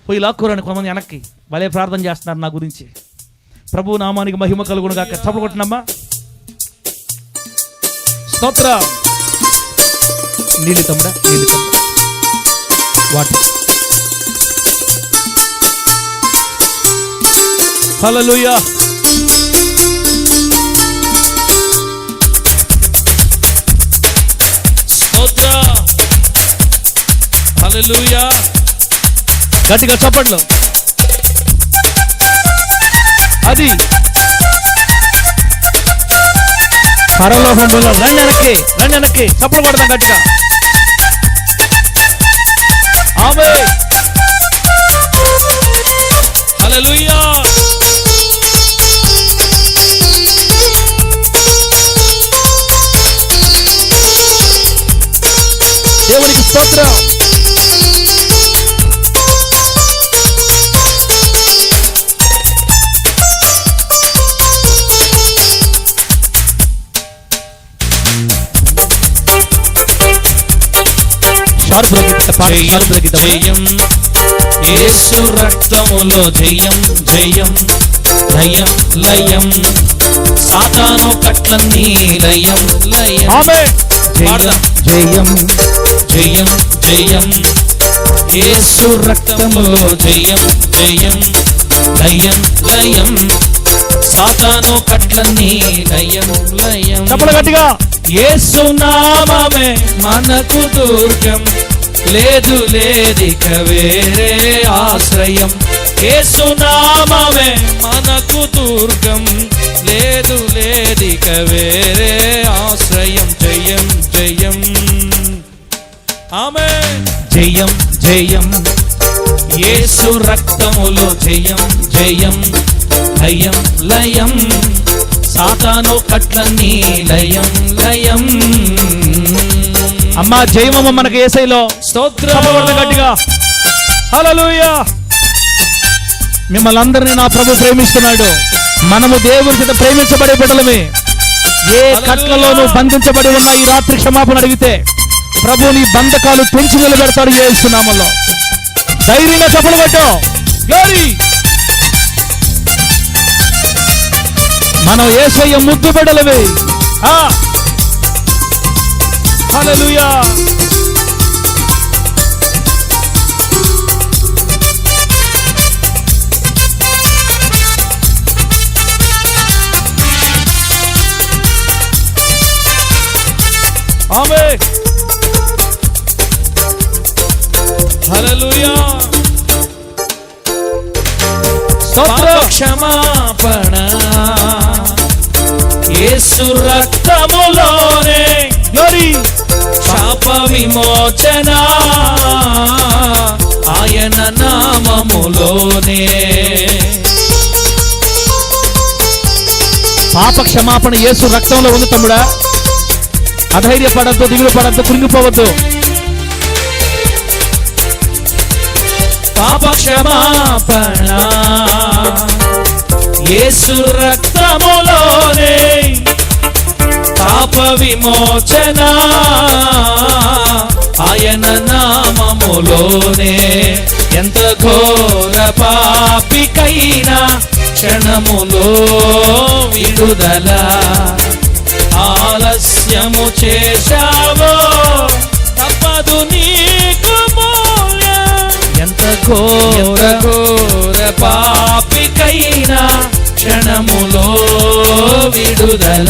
పోయి లాక్కురండి. కొంతమంది వెనక్కి భలే ప్రార్థన చేస్తున్నారు నా గురించి. ప్రభు నామానికి మహిమ కలుగును గాక. చప్పట్లు కొట్టినమ్మా. స్తోత్రం. నీళ్ళు తమ్ముడా, నీళ్ళు తమ్ముడా, వాటర్. హల్లెలూయా. స్తోత్రం. హల్లెలూయా. గట్టిగా చప్పట్లు. అది పరలోకంలో రండి వెనక్కి, రండి వెనక్కి. చప్పట్లు కొడదాం గట్టిగా. ఆమేన్. హల్లెలూయా. దేవునికి స్తోత్రం. జయం యేసు రక్తములో, జయం జయం లయం లయం, సాతాను కట్లన్నీ లయం లయం. జయం జయం జయం జయం యేసు రక్తములో, జయం జయం లయం లయం, సాతాను కట్లన్నీ లయం లయం. చప్పట్లు గట్టిగా. యేసు నామమే మనకు దుర్గం, లేదు లేదిక వేరే ఆశ్రయం. యేసు నామమే మనకు దుర్గం, లేదు లేదిక వేరే ఆశ్రయం. జయం జయం ఆమేన్. జయం జయం యేసు రక్తములో, జయం జయం లయం లయం, సాతాను కట్లన్నీ లయం లయం. అమ్మా జయమమ్మ మనకి యేసయ్యలో. స్తోత్రం. గట్టిగా హల్లెలూయా. మిమ్మల్ని అందరినీ నా ప్రభు ప్రేమిస్తున్నాడు. మనము దేవుని చేత ప్రేమించబడే బిడ్డలమే. ఏ కట్లలోనూ బంధించబడి ఉన్న ఈ రాత్రి క్షమాపణ అడిగితే ప్రభు నీ బంధకాలు పెంచి నిలబెడతాడు యేసు నామములో. ధైర్యంగా చప్పట్లు కొట్టు. గ్లోరీ. మనం యేసయ్య ముద్దు బిడ్డలమే. హల్లెలూయా. ఆమేన్. హల్లెలూయా. స్తోత్రం. క్షమాపణ యేసు రక్తములోనే, గ్లోరీ. శాప విమోచన రక్తములోనే. పాప క్షమాపణ యేసు రక్తంలో ఉంది తమ్ముడా. అధైర్యపడద్దు, దిగులు పడద్దు, కృంగిపోవద్దు. పాప క్షమాపణ యేసు రక్తములోనే, పాప విమోచన ఆయన నామములోనే. ఎంత ఘోర పాపికైనా క్షణములో విడుదల. ఆలస్యము చేశావో తప్పదు నీకు మూల్యం. ఎంత ఘోర పాపికైనా క్షణములో విడుదల.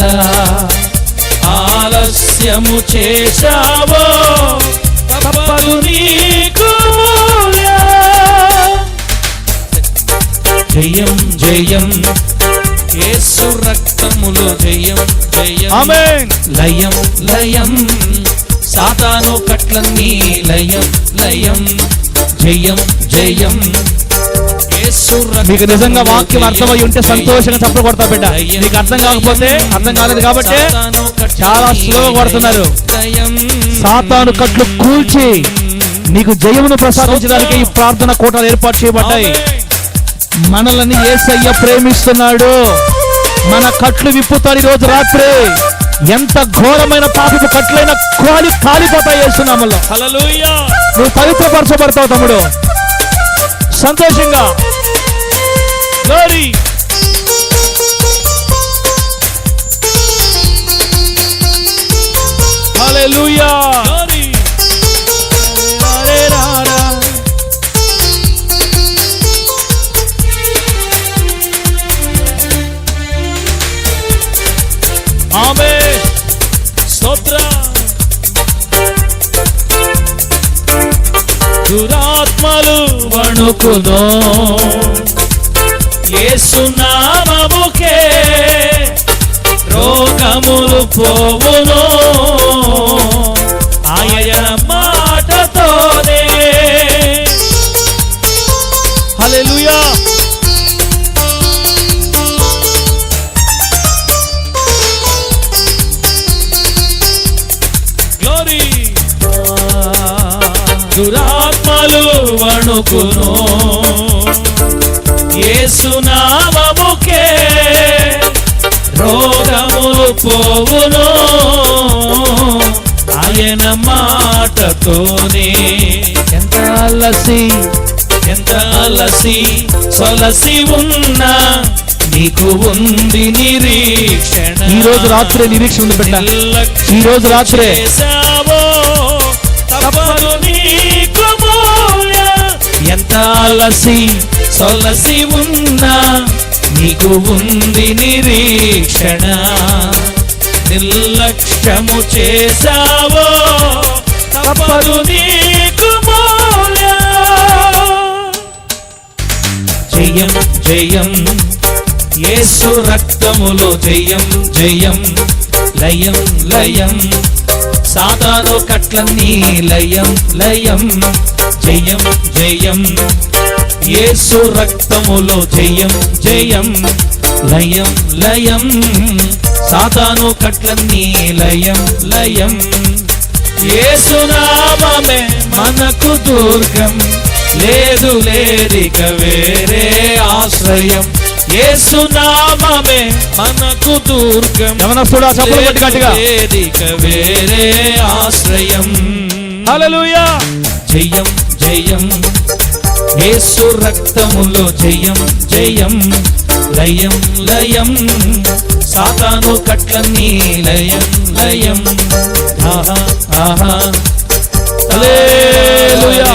ఆలస్యము చేశావో తప్పదు నీకు మూల్యం. జయం జయం యేసు రక్తములో జయం జయం. ఆమేన్. లయం లయం సాతాను కట్లన్నీ లయం లయం. జయం జయం యేసు రక్తములో. మీకు నిజంగా వాక్యం అర్థమై ఉంటే సంతోషంగా చప్పట్లు కొడతా బిడ్డ. మీకు అర్థం కాకపోతే, అర్థం కాలేదు కాబట్టి చాలా స్లోగా కొడుతున్నారు. సాతాను కట్లు కూల్చి నీకు జయమును ప్రసాదించడానికి ఈ ప్రార్థన కూటాలు ఏర్పాటు చేయబడ్డాయి. మనల్ని యేసయ్య ప్రేమిస్తున్నాడు. మన కట్లు విప్పుతాడు ఈ రోజు రాత్రి. ఎంత ఘోరమైన పాపపు కట్లైనా కాలిపోతాయి యేసునామములో. హల్లెలూయా. నువ్వు పవిత్రపరచబడతావు తమ్ముడు. సంతోషంగా గ్లోరీ. హల్లెలూయా. ఆమేన్. స్తోత్రం. దురాత్మలు వణుకును యేసు నామముకే. రోగములు పోవును ఆయన మాటతోనే. హల్లెలూయా. గ్లోరీ. దురాత్మలు వణుకును యేసు నామముకే. రోగములు పోవును ఆయన మాటతోనే. ఎంత అలసి ఎంత అలసి సొలసి ఉన్నా నీకు ఉంది నిరీక్షణ. ఈ రోజు రాత్రి నిరీక్షణ ఉంది బిడ్డ. ఈ రోజు రాత్రే చేశావో తప్పదు నీకు మూల్యం. ఎంత అలసి సొలసి ఉన్నా నీకు ఉంది నిరీక్షణ. నిర్లక్ష్యము చేశావో తప్పదు నీకు మూల్యం. జయం జయం యేసు రక్తములో జయం జయం. లయం లయం సాతాను కట్లన్నీ లయం లయం. జయం జయం యేసు రక్తములో జయం జయం. లయం లయం సాతాను కట్లన్నీ లయం లయం. యేసు నామమే మనకు దుర్గం. లేదు లేదిక వేరే ఆశ్రయం. యేసు నామమే మనకు దుర్గం. యవనస్తుడా చప్పట్లు కొట్టి గట్టిగా. లేదిక వేరే ఆశ్రయం. హల్లెలూయా. జయం జయం యేసు రక్తములో జయం జయం. లయం లయం సాతాను కట్లన్నీ లయం లయం. ఆహా ఆహా. హల్లెలూయా.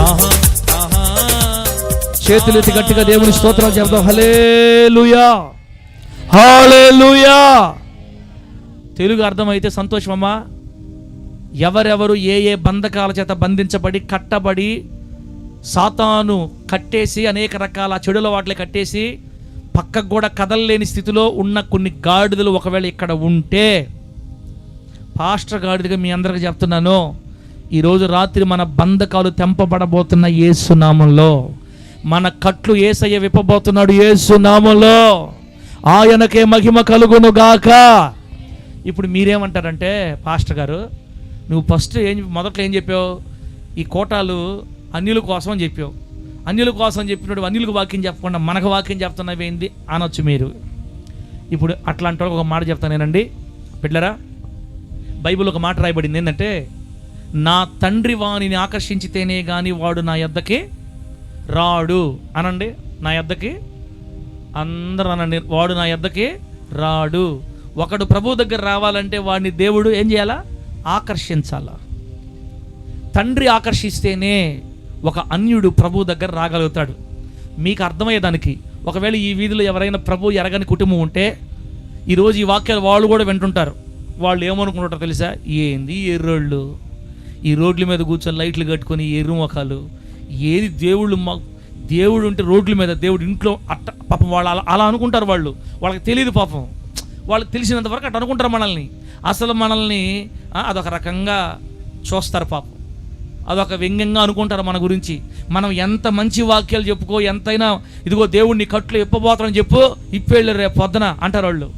ఆహా ఆహా. చేతులెత్తి గట్టిగా దేవుని స్తోత్రం చెప్దాం. హల్లెలూయా. హల్లెలూయా. తెలుగు అర్థమైతే సంతోషమమ్మా. ఎవరెవరు ఏ ఏ బంధకాల చేత బంధించబడి కట్టబడి సాతాను కట్టేసి అనేక రకాల చెడుల వాటిని కట్టేసి పక్కకు కూడా కదలలేని స్థితిలో ఉన్న కొన్ని గాడిదలు ఒకవేళ ఇక్కడ ఉంటే, పాస్టర్ గాడిదగా మీ అందరికీ చెప్తున్నాను, ఈరోజు రాత్రి మన బంధకాలు తెంపబడబోతున్న యేసు నామములో, మన కట్లు యేసయ్య విప్పబోతున్నాడు యేసు నామములో. ఆయనకే మహిమ కలుగును గాక. ఇప్పుడు మీరేమంటారంటే, పాస్టర్ గారు నువ్వు ఫస్ట్ మొదట్లో ఏం చెప్పావు? ఈ కోటాలు అన్యుల కోసం అని చెప్పావు. అన్యుల కోసం చెప్పినప్పుడు అన్యులకు వాక్యం చెప్పకుండా మనకు వాక్యం చెప్తున్నావేంది అనొచ్చు మీరు. ఇప్పుడు అట్లాంటి ఒక మాట చెప్తానేనండి బిడ్డలారా. బైబిల్ ఒక మాట రాయబడింది ఏంటంటే, నా తండ్రి వానిని ఆకర్షించితేనే కానీ వాడు నా యొద్దకి రాడు అనండి. నా యొద్దకి అందరూ అనండి, వాడు నా యొద్దకి రాడు. ఒకడు ప్రభు దగ్గర రావాలంటే వాడిని దేవుడు ఏం చేయాలా? ఆకర్షించాలా. తండ్రి ఆకర్షిస్తేనే ఒక అన్యుడు ప్రభు దగ్గర రాగలుగుతాడు. మీకు అర్థమయ్యేదానికి, ఒకవేళ ఈ వీధిలో ఎవరైనా ప్రభు ఎరగని కుటుంబం ఉంటే ఈరోజు ఈ వాక్యాలు వాళ్ళు కూడా వింటుంటారు. వాళ్ళు ఏమనుకుంటుంటారు తెలుసా? ఏంది ఎర్రోళ్ళు, ఈ రోడ్ల మీద కూర్చొని లైట్లు కట్టుకొని ఎర్రు ముఖాలు, ఏది దేవుళ్ళు దేవుడు ఉంటే రోడ్ల మీద, దేవుడు ఇంట్లో అట్ట. పాపం వాళ్ళు అలా అనుకుంటారు. వాళ్ళకి తెలియదు పాపం. వాళ్ళకి తెలిసినంత వరకు అట్ట అనుకుంటారు మనల్ని. అసలు మనల్ని అదొక రకంగా చూస్తారు పాపం. అదొక వ్యంగ్యంగా అనుకుంటారు మన గురించి. మనం ఎంత మంచి వాక్యాలు చెప్పుకో, ఎంతైనా ఇదిగో దేవుడిని కట్లు ఇప్పబోతానని చెప్పు, ఇప్పేళ్ళు రేపు పొద్దున అంటారు వాళ్ళు.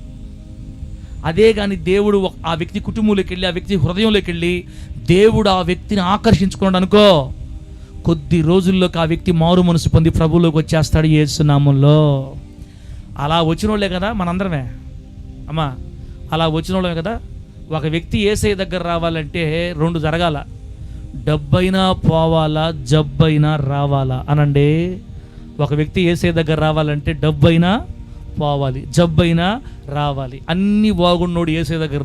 అదే కానీ దేవుడు ఆ వ్యక్తి కుటుంబంలోకి వెళ్ళి, ఆ వ్యక్తి హృదయంలోకి వెళ్ళి దేవుడు ఆ వ్యక్తిని ఆకర్షించుకున్నాడు అనుకో, కొద్ది రోజుల్లోకి ఆ వ్యక్తి మారు మనసు పొంది ప్రభువులోకి వచ్చేస్తాడు యేసు నామములో. అలా వచ్చిన వాళ్ళే కదా మనందరమే అమ్మా, అలా వచ్చిన వాళ్ళే కదా. ఒక వ్యక్తి యేసయ్య దగ్గర రావాలంటే రెండు జరగాల: డబ్బైనా పోవాలా, జబ్బైనా రావాలా అనండి. ఒక వ్యక్తి యేసయ్య దగ్గర రావాలంటే డబ్బైనా పోవాలి, జబ్బైనా రావాలి. అన్నీ బాగున్నోడు యేసయ్య దగ్గర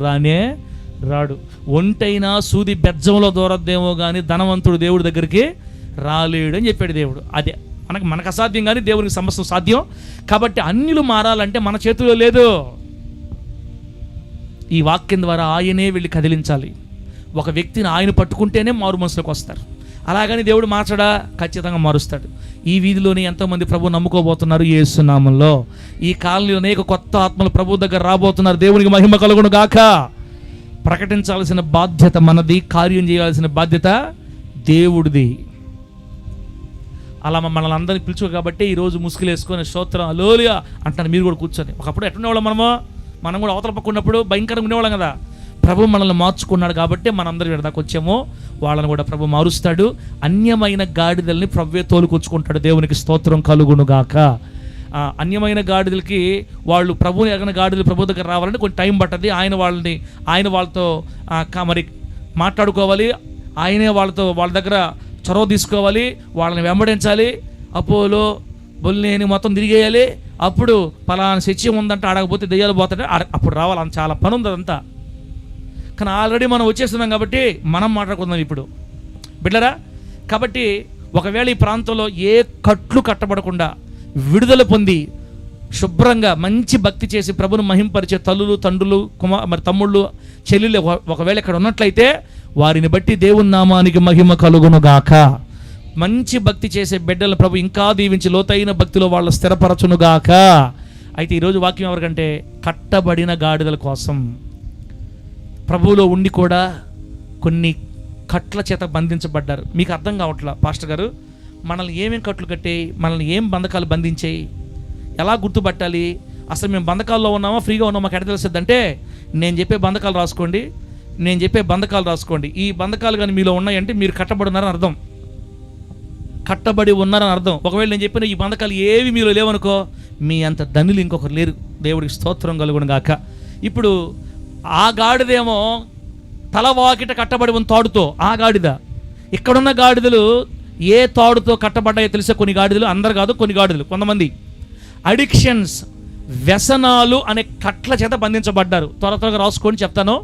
రాడు. ఒంటైనా సూది బెజ్జంలో దూరద్దేమో కానీ ధనవంతుడు దేవుడి దగ్గరికి రాలేడు అని చెప్పాడు దేవుడు. అదే మనకు అసాధ్యం కానీ దేవునికి సమస్తం సాధ్యం. కాబట్టి అన్యులు మారాలంటే మన చేతిలో లేదు. ఈ వాక్యం ద్వారా ఆయనే వెళ్ళి కదిలించాలి. ఒక వ్యక్తిని ఆయన పట్టుకుంటేనే మారు మనసులోకి వస్తారు. అలాగని దేవుడు మార్చడా? ఖచ్చితంగా మారుస్తాడు. ఈ వీధిలోనే ఎంతోమంది ప్రభు నమ్ముకోబోతున్నారు యేసు నామములో. ఈ కాలనీలో అనేక కొత్త ఆత్మలు ప్రభు దగ్గర రాబోతున్నారు. దేవునికి మహిమ కలుగును గాక. ప్రకటించాల్సిన బాధ్యత మనది, కార్యం చేయాల్సిన బాధ్యత దేవుడిది. అలా మనల్ని అందరినీ పిలుచు కాబట్టి ఈరోజు ముసుగులు వేసుకొని స్తోత్రం హల్లెలూయా అంటారు మీరు కూడా కూర్చొని. ఒకప్పుడు ఎట్లుండేవాళ్ళం మనం కూడా అవతల పక్క ఉన్నప్పుడు భయంకరంగా ఉండేవాళ్ళం కదా. ప్రభు మనల్ని మార్చుకున్నాడు కాబట్టి మనందరం విడదాకా వచ్చామో వాళ్ళని కూడా ప్రభు మారుస్తాడు. అన్యమైన గాడిదల్ని ప్రభువే తోలుకొచ్చుకుంటాడు. దేవునికి స్తోత్రం కలుగును గాక. అన్యమైన గాడిదలకి వాళ్ళు ప్రభుని ఎగన గాడిదలు ప్రభు దగ్గర రావాలంటే కొంచెం టైం పట్టది. ఆయన వాళ్ళతో మరి మాట్లాడుకోవాలి. ఆయనే వాళ్ళ దగ్గర చొరవ తీసుకోవాలి, వాళ్ళని వెంబడించాలి. అపోలో బొల్లేని మొత్తం తిరిగేయాలి. అప్పుడు పలానా సత్యం ఉందంటే ఆడకపోతే దెయ్యాలు పోతాడే అప్పుడు రావాలి. అంత చాలా పని ఉంది అదంతా. కానీ ఆల్రెడీ మనం వచ్చేస్తున్నాం కాబట్టి మనం మాట్లాడుకుందాం ఇప్పుడు బిడ్డరా. కాబట్టి ఒకవేళ ఈ ప్రాంతంలో ఏ కట్లు కట్టబడకుండా విడుదల పొంది శుభ్రంగా మంచి భక్తి చేసి ప్రభును మహింపరిచే తల్లులు, తండ్రులు, మరి తమ్ముళ్ళు, చెల్లెళ్ళు ఒకవేళ ఇక్కడ ఉన్నట్లయితే వారిని బట్టి దేవుని నామానికి మహిమ కలుగును గాక. మంచి భక్తి చేసే బిడ్డల ప్రభు ఇంకా దీవించి లోతైన భక్తిలో వాళ్ళు స్థిరపరచును గాక. అయితే ఈరోజు వాక్యం ఎవరికంటే కట్టబడిన గాడిదల కోసం. ప్రభువులో ఉండి కూడా కొన్ని కట్ల చేత బంధించబడ్డారు. మీకు అర్థం కావట్లా పాస్టర్ గారు, మనల్ని ఏమేం కట్లు కట్టాయి, మనల్ని ఏం బంధకాలు బంధించాయి, ఎలా గుర్తుపట్టాలి, అసలు మేము బంధకాల్లో ఉన్నామా ఫ్రీగా ఉన్నామా మాకు ఎక్కడ తెలుస్తుంది అంటే, నేను చెప్పే బంధకాలు రాసుకోండి. ఈ బంధకాలు కానీ మీలో ఉన్నాయంటే మీరు కట్టబడి ఉన్నారని అర్థం. ఒకవేళ నేను చెప్పిన ఈ బంధకాలు ఏవి మీలో లేవనుకో, మీ అంత ధనులు ఇంకొకరు లేరు. దేవుడికి స్తోత్రం కలుగును గాక. ఇప్పుడు ఆ గాడిదేమో తలవాకిట కట్టబడి ఉన్న తాడుతో ఆ గాడిద. ఇక్కడున్న గాడిదలు ఏ తాడుతో కట్టబడ్డాయో తెలిసే కొన్ని గాడిదలు, అందరు కాదు కొన్ని గాడిదలు, కొంతమంది అడిక్షన్స్, వ్యసనాలు అనే కట్ల చేత బంధించబడ్డారు. త్వరగా రాసుకొని చెప్తాను.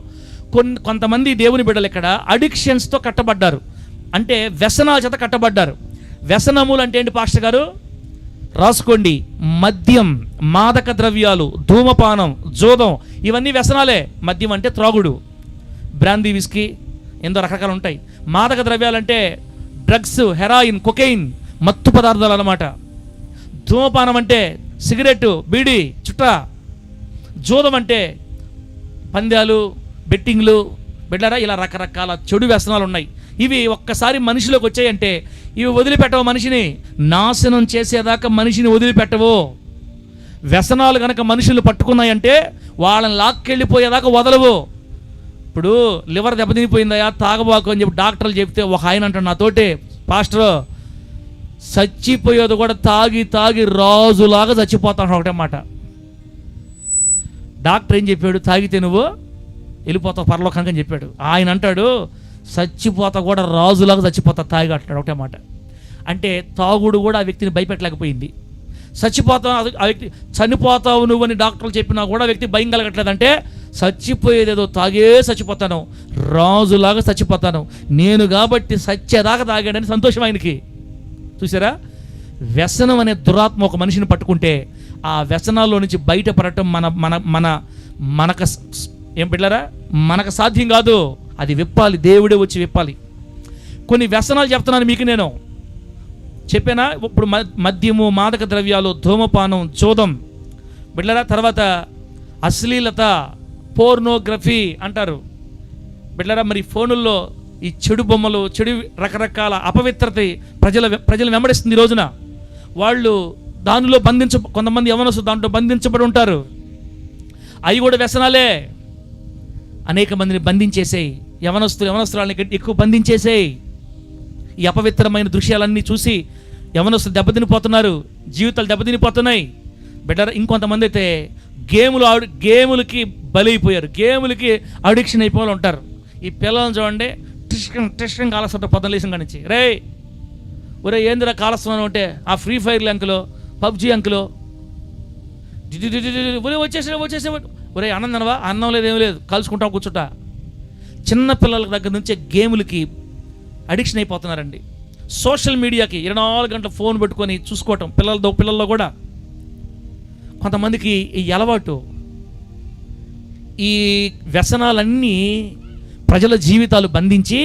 కొంతమంది దేవుని బిడ్డలు ఇక్కడ అడిక్షన్స్తో కట్టబడ్డారు, అంటే వ్యసనాల చేత కట్టబడ్డారు. వ్యసనములు అంటే ఏంటి పాస్టర్ గారు? రాసుకోండి. మద్యం, మాదక ద్రవ్యాలు, ధూమపానం, జోదం, ఇవన్నీ వ్యసనాలే. మద్యం అంటే త్రాగుడు, బ్రాందీ, విస్కీ, ఎంతో రకరకాలు ఉంటాయి. మాదక ద్రవ్యాలంటే డ్రగ్స్, హెరాయిన్, కొకైన్, మత్తు పదార్థాలు అన్నమాట. ధూమపానం అంటే సిగరెట్, బీడీ, చుట్ట. జోదం అంటే పందాలు, బెట్టింగ్లు. బిడ్డరా ఇలా రకరకాల చెడు వ్యసనాలు ఉన్నాయి. ఇవి ఒక్కసారి మనిషిలోకి వచ్చాయంటే ఇవి వదిలిపెట్టవు, మనిషిని నాశనం చేసేదాకా మనిషిని వదిలిపెట్టవు. వ్యసనాలు కనుక మనుషులు పట్టుకున్నాయంటే వాళ్ళని లాక్కెళ్ళిపోయేదాకా వదలవు. ఇప్పుడు లివర్ దెబ్బతినిపోయిందయా తాగబాకు అని చెప్పి డాక్టర్లు చెప్తే ఒక ఆయన అంటాడు నాతోటి, పాస్టర్ చచ్చిపోయేది కూడా తాగి తాగి రాజులాగా చచ్చిపోతాను ఒకటే మాట. డాక్టర్ ఏం చెప్పాడు, తాగితే నువ్వు వెళ్ళిపోతావు పరలోకానికి అని చెప్పాడు. ఆయన అంటాడు చచ్చిపోతా కూడా రాజులాగా చచ్చిపోతా తాగి అంటాడు ఒకటే మాట. అంటే తాగుడు కూడా ఆ వ్యక్తిని భయపెట్టలేకపోయింది. చచ్చిపోతావు ఆ వ్యక్తి, చనిపోతావు నువ్వు అని డాక్టర్లు చెప్పినా కూడా వ్యక్తి భయం కలగట్లేదంటే చచ్చిపోయేదేదో తాగే చచ్చిపోతాను, రాజులాగా చచ్చిపోతాను నేను కాబట్టి సత్యదాకా తాగాడని సంతోషం ఆయనకి. చూసారా, వ్యసనం అనే దురాత్మ ఒక మనిషిని పట్టుకుంటే ఆ వ్యసనాల్లో నుంచి బయటపడటం మనకు ఏం పిల్లరా మనకు సాధ్యం కాదు. అది విప్పాలి, దేవుడే వచ్చి విప్పాలి. కొన్ని వ్యసనాలు చెప్తున్నాను మీకు, నేను చెప్పానా. ఇప్పుడు మద్యము, మాదక ద్రవ్యాలు, ధూమపానం, జోదం బిడ్డరా, తర్వాత అశ్లీలత, పోర్నోగ్రఫీ అంటారు బిడ్డరా. మరి ఫోనుల్లో ఈ చెడు బొమ్మలు, చెడు రకరకాల అపవిత్రత ప్రజలు వెంబడిస్తుంది ఈ రోజున. వాళ్ళు దానిలో కొంతమంది యవనస్తులు దాంట్లో బంధించబడి ఉంటారు. అవి కూడా వ్యసనాలే. అనేక మందిని బంధించేసేయి, యవనస్తురాలని ఎక్కువ బంధించేసేయి. ఈ అపవిత్రమైన దృశ్యాలన్నీ చూసి యవనస్తులు దెబ్బతినిపోతున్నారు, జీవితాలు దెబ్బతినిపోతున్నాయి బెటర్. ఇంకొంతమంది అయితే గేములకి బలైపోయారు, గేములకి అడిక్షన్ అయిపోయి ఉంటారు. ఈ పిల్లలను చూడండి, టిష్కం కాలస్తుంటారు పొద్దున లేసిన కానించి. రే ఒరే ఏందిరా కాలస్తున్నాను అంటే ఆ ఫ్రీ ఫైర్లు అంకులో, పబ్జీ అంకులో, ఒరే వచ్చేసే ఒరే అన్నందనవా, అన్నం లేదు, ఏం లేదు, కలుసుకుంటా కూర్చుంటా. చిన్న పిల్లల దగ్గర నుంచే గేములకి అడిక్షన్ అయిపోతున్నారండి. సోషల్ మీడియాకి 24 గంటల ఫోన్ పెట్టుకొని చూసుకోవటం పిల్లల్లో కూడా. కొంతమందికి ఈ అలవాటు, ఈ వ్యసనాలన్నీ ప్రజల జీవితాలు బంధించి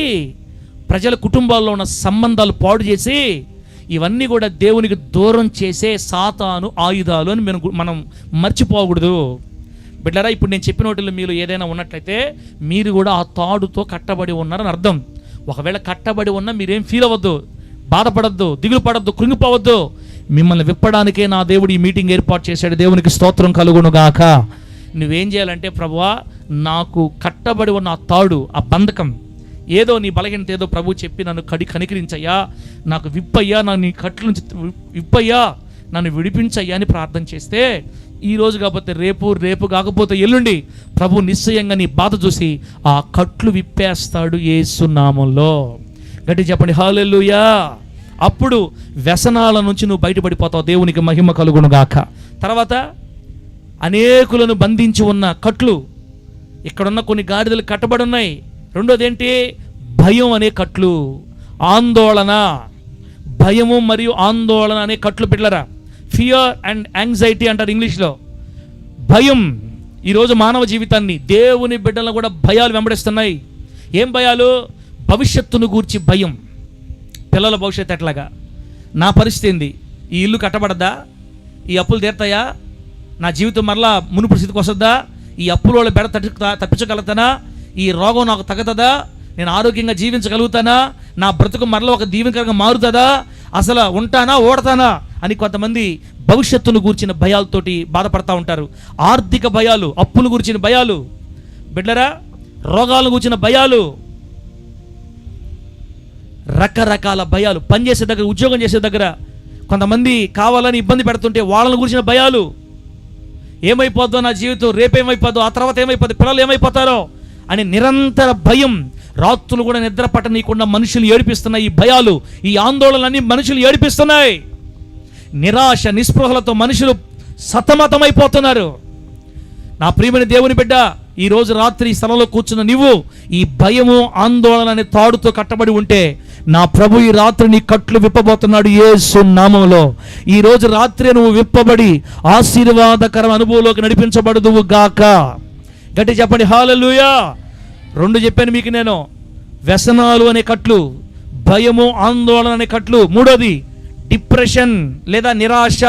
ప్రజల కుటుంబాల్లో ఉన్న సంబంధాలు పాడు చేసి ఇవన్నీ కూడా దేవునికి దూరం చేసే సాతాను ఆయుధాలు అని మనం మర్చిపోకూడదు బిడ్డరా. ఇప్పుడు నేను చెప్పిన వాటిలో మీరు ఏదైనా ఉన్నట్లయితే మీరు కూడా ఆ తాడుతో కట్టబడి ఉన్నారని అర్థం. ఒకవేళ కట్టబడి ఉన్నా మీరేం ఫీల్ అవ్వద్దు, బాధపడద్దు, దిగులు పడద్దు, కృంగిపోవద్దు. మిమ్మల్ని విప్పడానికే నా దేవుడు ఈ మీటింగ్ ఏర్పాటు చేశాడు. దేవునికి స్తోత్రం కలుగును గాక. నువ్వేం చేయాలంటే, ప్రభువా నాకు కట్టబడి ఉన్న ఆ తాడు, ఆ బంధకం ఏదో నీ బలహీనత ఏదో ప్రభు చెప్పి నన్ను కనికరించయ్యా, నాకు విప్పయ్యా, నా నీ కట్ల నుంచి విప్పయ్యా, నన్ను విడిపించయ్యా అని ప్రార్థన చేస్తే ఈ రోజు కాకపోతే రేపు కాకపోతే ఎల్లుండి ప్రభు నిశ్చయంగా నీ బాధ చూసి ఆ కట్లు విప్పేస్తాడు యేసు నామములో. గట్టి చెప్పండి హల్లెలూయా. అప్పుడు వ్యసనాల నుంచి నువ్వు బయటపడిపోతావు. దేవునికి మహిమ కలుగును గాక. తర్వాత అనేకులను బంధించి ఉన్న కట్లు, ఇక్కడున్న కొన్ని గాడిదలు కట్టబడి ఉన్నాయి. రెండోది ఏంటి? భయం అనే కట్లు, ఆందోళన. భయము మరియు ఆందోళన అనే కట్లు పిల్లరా. ఫియర్ అండ్ యాంగ్జైటీ అంటారు ఇంగ్లీష్లో. భయం ఈరోజు మానవ జీవితాన్ని, దేవుని బిడ్డలను కూడా భయాలు వెంబడిస్తున్నాయి. ఏం భయాలు? భవిష్యత్తును గూర్చి భయం. పిల్లల భవిష్యత్తు ఎట్లాగా, నా పరిస్థితి ఏంది, ఈ ఇల్లు కట్టబడద్దా, ఈ అప్పులు తీరుతాయా, నా జీవితం మరలా మునుపు స్థితికి వస్తుందా, ఈ అప్పుల వాళ్ళ బెడ తప్పించగలుగుతానా, ఈ రోగం నాకు తగ్గుతుందా, నేను ఆరోగ్యంగా జీవించగలుగుతానా, నా బ్రతుకు మరలా ఒక దీవెనకరంగా మారుతుందా, అసలు ఉంటానా ఓడతానా అని కొంతమంది భవిష్యత్తును గూర్చిన భయాలతోటి బాధపడతా ఉంటారు. ఆర్థిక భయాలు, అప్పులు గురించిన భయాలు బిడ్డరా, రోగాలను గురించిన భయాలు, రకరకాల భయాలు. పనిచేసే దగ్గర, ఉద్యోగం చేసే దగ్గర కొంతమంది కావాలని ఇబ్బంది పెడుతుంటే వాళ్ళని గురించిన భయాలు. ఏమైపోద్దో నా జీవితం, రేపేమైపోద్దో, ఆ తర్వాత ఏమైపోద్దో, పిల్లలు ఏమైపోతారో అని నిరంతర భయం. రాత్రులు కూడా నిద్ర పట్టనీయకుండా మనుషులు ఏడిపిస్తున్నాయి ఈ భయాలు, ఈ ఆందోళనలన్నీ మనుషులు ఏడిపిస్తున్నాయి. నిరాశ, నిస్పృహలతో మనుషులు సతమతమైపోతున్నారు. నా ప్రియమైన దేవుని బిడ్డ, ఈ రోజు రాత్రి ఈ స్థలంలో కూర్చున్న నీవు ఈ భయము, ఆందోళన అనే తాడుతో కట్టబడి ఉంటే నా ప్రభు ఈ రాత్రి నీ కట్లు విప్పబోతున్నాడు యేసు నామములో. ఈ రోజు రాత్రి నువ్వు విప్పబడి ఆశీర్వాదకర అనుభవంలోకి నడిపించబడుదువు గాక. గట్టి చెప్పండి హల్లెలూయా. 2 చెప్పాను మీకు నేను, వ్యసనాలు అనే కట్లు, భయము, ఆందోళన అనే కట్లు. 3వది డిప్రెషన్ లేదా నిరాశ.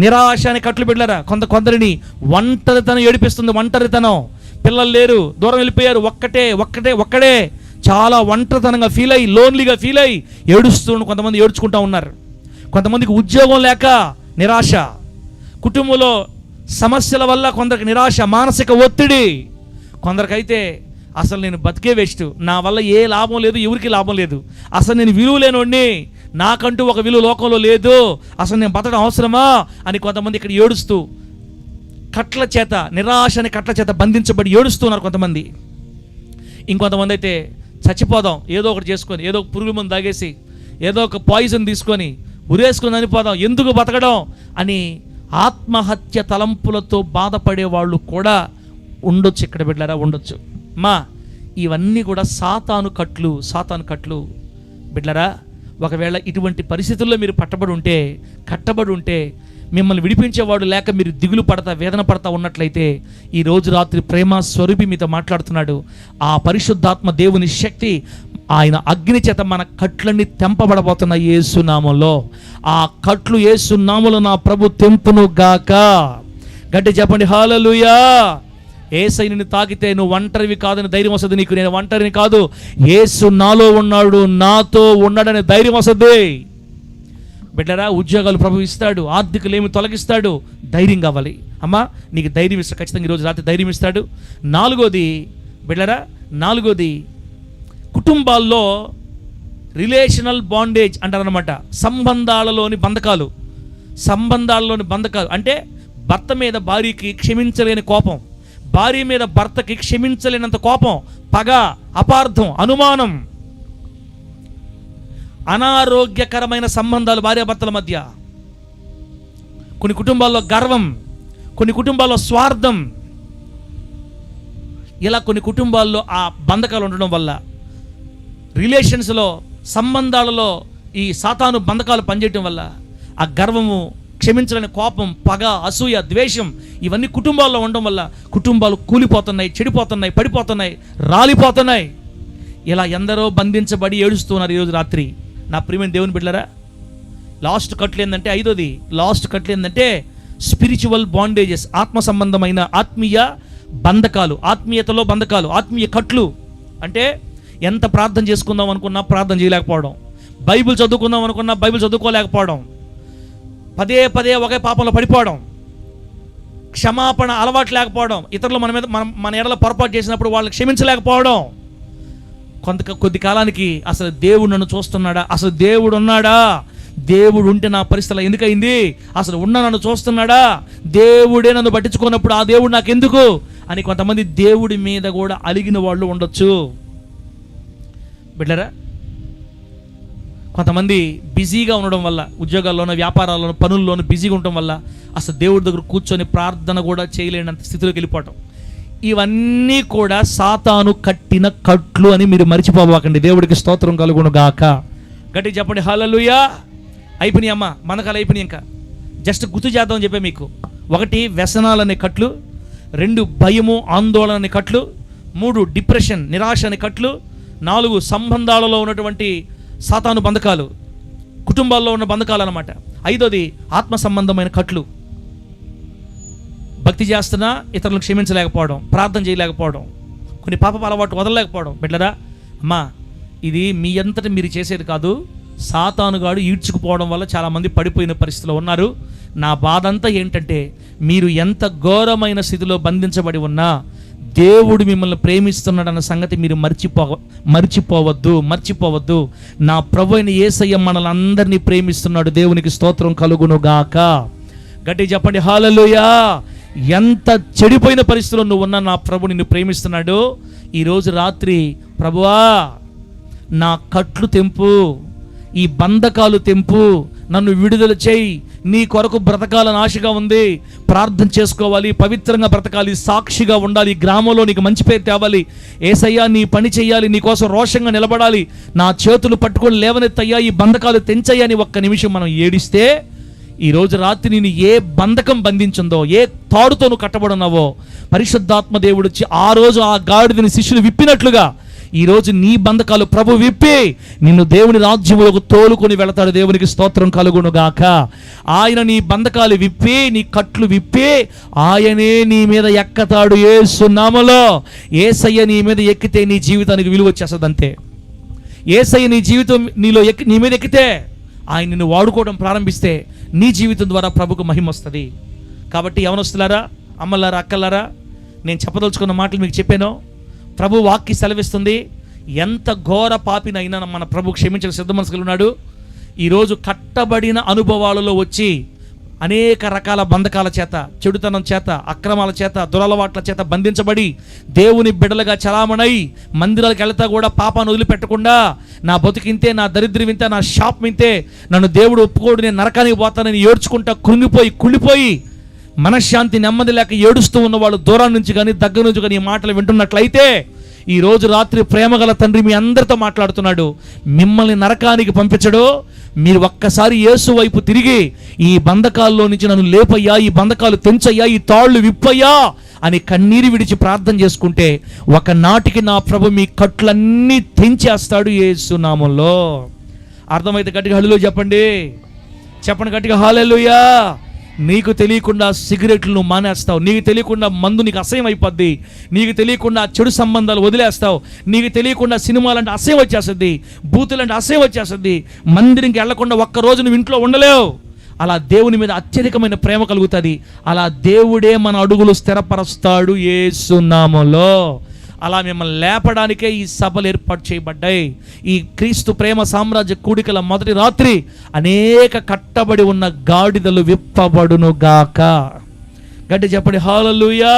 నిరాశ అనే కట్లు బిడ్డలారా. కొందరిని ఒంటరితనం ఏడిపిస్తుంది. ఒంటరితనం, పిల్లలు లేరు, దూరం వెళ్ళిపోయారు, ఒక్కడే చాలా ఒంటరితనంగా ఫీల్ అయ్యి, లోన్లీగా ఫీల్ అయ్యి కొంతమంది ఏడ్చుకుంటూ ఉన్నారు. కొంతమందికి ఉద్యోగం లేక నిరాశ, కుటుంబంలో సమస్యల వల్ల కొందరికి నిరాశ, మానసిక ఒత్తిడి, కొందరికైతే అసలు నేను బతికే వేస్ట్, నా వల్ల ఏ లాభం లేదు, ఎవరికి లాభం లేదు, అసలు నేను విలువ లేనోడిని, నాకంటూ ఒక విలువ లోకంలో లేదు, అసలు నేను బతకడం అవసరమా అని కొంతమంది ఇక్కడ ఏడుస్తూ కట్ల చేత, నిరాశ అనే కట్ల చేత బంధించబడి ఏడుస్తున్నారు కొంతమంది. ఇంకొంతమంది అయితే చచ్చిపోదాం, ఏదో ఒకటి చేసుకొని, ఏదో ఒక పురుగు మందు తాగేసి, ఏదో ఒక పాయిజన్ తీసుకొని ఉరేసుకొని చనిపోదాం, ఎందుకు బతకడం అని ఆత్మహత్య తలంపులతో బాధపడే వాళ్ళు కూడా ఉండొచ్చు ఇక్కడ బిడ్డలారా, ఉండొచ్చు. ఇవన్నీ కూడా సాతాను కట్లు బిడ్డలారా. ఒకవేళ ఇటువంటి పరిస్థితుల్లో మీరు కట్టబడి ఉంటే మిమ్మల్ని విడిపించేవాడు లేక మీరు దిగులు పడతా, వేదన పడతా ఉన్నట్లయితే ఈ రోజు రాత్రి ప్రేమ స్వరూపి మీతో మాట్లాడుతున్నాడు. ఆ పరిశుద్ధాత్మ దేవుని శక్తి, ఆయన అగ్ని చేత మన కట్లన్నీ తెంపబడబోతున్న యేసునామంలో. ఆ కట్లు యేసునామంలో నా ప్రభు తెంపును గాక. గట్టి చెప్పండి హల్లెలూయా. యేసై నిన్ను తాకితే నువ్వు ఒంటరివి కాదని ధైర్యం వస్తుంది నీకు. నేను ఒంటరిని కాదు, యేసు నాలో ఉన్నాడు, నాతో ఉన్నాడనే ధైర్యం వస్తుంది బిడ్డరా. ఉద్యోగాలు ప్రభు ఇస్తాడు, ఆర్థికలేమి తొలగిస్తాడు, ధైర్యం కావాలి. అమ్మా నీకు ధైర్యం ఇస్తాడు, ఖచ్చితంగా ఈరోజు రాత్రి ధైర్యం ఇస్తాడు. నాలుగోది బిడ్డరా, కుటుంబాల్లో రిలేషనల్ బాండేజ్ అంటారనమాట. సంబంధాలలోని బంధకాలు అంటే భర్త మీద భార్యకి క్షమించలేని కోపం, భార్య మీద భర్తకి క్షమించలేనంత కోపం, పగ, అపార్థం, అనుమానం, అనారోగ్యకరమైన సంబంధాలు భార్యాభర్తల మధ్య, కొన్ని కుటుంబాల్లో గర్వం, కొన్ని కుటుంబాల్లో స్వార్థం, ఇలా కొన్ని కుటుంబాల్లో ఆ బంధకాలు ఉండడం వల్ల, రిలేషన్స్లో, సంబంధాలలో ఈ సాతాను బంధకాలు పనిచేయటం వల్ల ఆ గర్వము, క్షమించలేని కోపం, పగ, అసూయ, ద్వేషం ఇవన్నీ కుటుంబాల్లో ఉండడం వల్ల కుటుంబాలు కూలిపోతున్నాయి, చెడిపోతున్నాయి, పడిపోతున్నాయి, రాలిపోతున్నాయి. ఇలా ఎందరో బంధించబడి ఏడుస్తున్నారు ఈరోజు రాత్రి. నా ప్రియమైన దేవుని బిడ్డలారా, లాస్ట్ కట్లు ఏంటంటే స్పిరిచువల్ బాండేజెస్, ఆత్మ సంబంధమైన ఆత్మీయ బంధకాలు, ఆత్మీయతలో బంధకాలు, ఆత్మీయ కట్లు. అంటే ఎంత ప్రార్థన చేసుకుందాం అనుకున్నా ప్రార్థన చేయలేకపోవడం, బైబిల్ చదువుకుందాం అనుకున్నా బైబిల్ చదువుకోలేకపోవడం, పదే ఒకే పాపంలో పడిపోవడం, క్షమాపణ అలవాటు లేకపోవడం, ఇతరులు మన ఎడల పొరపాటు చేసినప్పుడు వాళ్ళని క్షమించలేకపోవడం, కొద్ది కాలానికి అసలు దేవుడు నన్ను చూస్తున్నాడా, అసలు దేవుడు ఉన్నాడా, దేవుడు ఉంటే నా పరిస్థితి ఎందుకయింది, అసలు నన్ను చూస్తున్నాడా, దేవుడే నన్ను పట్టించుకున్నప్పుడు ఆ దేవుడు నాకు ఎందుకు అని కొంతమంది దేవుడి మీద కూడా అలిగిన వాళ్ళు ఉండొచ్చు బిడ్డరా. కొంతమంది బిజీగా ఉండడం వల్ల, ఉద్యోగాల్లోనూ, వ్యాపారాల్లోనూ, పనుల్లోనూ బిజీగా ఉండటం వల్ల అసలు దేవుడి దగ్గర కూర్చొని ప్రార్థన కూడా చేయలేనంత స్థితిలోకి వెళ్ళిపోవటం. ఇవన్నీ కూడా సాతాను కట్టిన కట్లు అని మీరు మర్చిపోవాకండి. దేవుడికి స్తోత్రం కలుగును గాక. గట్టి చెప్పండి హల్లెలూయా. అయిపోయినాయి అమ్మ, బంధకాలు అయిపోయినాయి. ఇంకా జస్ట్ గుర్తు చేద్దామని చెప్పే మీకు. 1 వ్యసనాలు అనే కట్లు, 2 భయము, ఆందోళన అనే కట్లు, 3 డిప్రెషన్, నిరాశ అనే కట్లు, 4 సంబంధాలలో ఉన్నటువంటి సాతాను బంధకాలు, కుటుంబాల్లో ఉన్న బంధకాలు అన్నమాట. 5వది ఆత్మ సంబంధమైన కట్లు, భక్తి చేస్తున్నా ఇతరులను క్షమించలేకపోవడం, ప్రార్థన చేయలేకపోవడం, కొన్ని పాప అలవాటు వదలలేకపోవడం. బిడ్డరా అమ్మా, ఇది మీ అంతటా మీరు చేసేది కాదు, సాతానుగాడు ఈడ్చుకుపోవడం వల్ల చాలామంది పడిపోయిన పరిస్థితిలో ఉన్నారు. నా బాధ అంతా ఏంటంటే మీరు ఎంత ఘోరమైన స్థితిలో బంధించబడి ఉన్నా దేవుడు మిమ్మల్ని ప్రేమిస్తున్నాడన్న సంగతి మీరు మర్చిపోవద్దు. నా ప్రభువైన యేసయ్య మనల్ని అందరినీ ప్రేమిస్తున్నాడు. దేవునికి స్తోత్రం కలుగును గాక. గట్టి చెప్పండి హల్లెలూయా. ఎంత చెడిపోయిన పరిస్థితిలో నువ్వు ఉన్నా నా ప్రభు నిన్ను ప్రేమిస్తున్నాడు. ఈరోజు రాత్రి ప్రభువా నా కట్లు తెంపు, ఈ బంధకాలు తెంపు, నన్ను విడుదల చేయి, నీ కొరకు బ్రతకాలని ఆశగా ఉంది, ప్రార్థన చేసుకోవాలి, పవిత్రంగా బ్రతకాలి, సాక్షిగా ఉండాలి, గ్రామంలో నీకు మంచి పేరు తేవాలి, యేసయ్యా నీ పని చేయాలి, నీ కోసం రోషంగా నిలబడాలి, నా చేతులు పట్టుకొని లేవనెత్తయ్యా, ఈ బంధకాలు తెంచయ్యా అని ఒక్క నిమిషం మనం ఏడిస్తే ఈరోజు రాత్రి నేను ఏ బంధకం బంధించిందో, ఏ తాడుతో నువ్వు కట్టబడున్నావో పరిశుద్ధాత్మ దేవుడు వచ్చి ఆ రోజు ఆ గాడిదని శిష్యులు విప్పినట్లుగా ఈరోజు నీ బంధకాలు ప్రభు విప్పి నిన్ను దేవుని రాజ్యములకు తోలుకొని వెళతాడు. దేవునికి స్తోత్రం కలుగును గాక. ఆయన నీ బంధకాలు విప్పి, నీ కట్లు విప్పి ఆయనే నీ మీద ఎక్కతాడు యేసు నామములో. యేసయ్య నీ మీద ఎక్కితే నీ జీవితానికి విలువ వచ్చేస్తుంది అంతే. యేసయ్య నీ జీవితం నీ మీద ఎక్కితే, ఆయన నిన్ను వాడుకోవడం ప్రారంభిస్తే నీ జీవితం ద్వారా ప్రభుకు మహిమ వస్తుంది. కాబట్టి యవనస్తులారా, అమ్మలారా, అక్కలారా, నేను చెప్పదలుచుకున్న మాటలు మీకు చెప్పాను. ప్రభు వాక్కి సెలవిస్తుంది, ఎంత ఘోర పాపినైనా మన ప్రభు క్షమించక సిద్ధ మనసులు ఉన్నాడు. ఈరోజు కట్టబడిన అనుభవాలలో వచ్చి అనేక రకాల బంధకాల చేత, చెడుతనం చేత, అక్రమాల చేత, దురలవాట్ల చేత బంధించబడి దేవుని బిడ్డలుగా చలామణై మందిరాలకు వెళ్తా కూడా పాపాన్ని వదిలిపెట్టకుండా, నా బతుకింతే, నా దరిద్రం ఇంతే, నా షాప్ ఇంతే, నన్ను దేవుడు ఒప్పుకోడు, నేను నరకానికి పోతానని ఏడ్చుకుంటా కృంగిపోయి కుళ్ళిపోయి మనశ్శాంతి నెమ్మది లేక ఏడుస్తూ ఉన్న వాళ్ళు దూరం నుంచి కానీ దగ్గర నుంచి కానీ ఈ మాటలు వింటున్నట్లయితే, ఈ రోజు రాత్రి ప్రేమగల తండ్రి మీ అందరితో మాట్లాడుతున్నాడు. మిమ్మల్ని నరకానికి పంపించడు. మీరు ఒక్కసారి యేసు వైపు తిరిగి ఈ బంధకాల్లో నుంచి నన్ను లేపయ్యా, ఈ బంధకాలు తెంచయ్యా, ఈ తాళ్ళు విప్పయ్యా అని కన్నీరు విడిచి ప్రార్థన చేసుకుంటే ఒకనాటికి నా ప్రభు మీ కట్లన్నీ తెంచేస్తాడు యేసు నామములో. అర్థమైతే గట్టిగా హల్లెలూయా చెప్పండి. చెప్పండి గట్టిగా హల్లెలూయా. నీకు తెలియకుండా సిగరెట్లు మానేస్తావు, నీకు తెలియకుండా మందు నీకు అసహ్యం అయిపోద్ది, నీకు తెలియకుండా చెడు సంబంధాలు వదిలేస్తావు, నీకు తెలియకుండా సినిమాలంటే అసహ్యం వచ్చేస్తుంది, బూతులంటే అసహ్యం వచ్చేస్తుంది, మందిరంకి వెళ్లకుండా ఒక్కరోజు నువ్వు ఇంట్లో ఉండలేవు. అలా దేవుని మీద అత్యధికమైన ప్రేమ కలుగుతుంది. అలా దేవుడే మన అడుగులు స్థిరపరుస్తాడు యేసు నామములో. అలా మిమ్మల్ని లేపడానికే ఈ సభలు ఏర్పాటు చేయబడ్డాయి. ఈ క్రీస్తు ప్రేమ సామ్రాజ్య కూడికల మొదటి రాత్రి అనేక కట్టబడి ఉన్న గాడిదలు విప్పబడును గాక. గట్టి చెప్పండి హల్లెలూయా.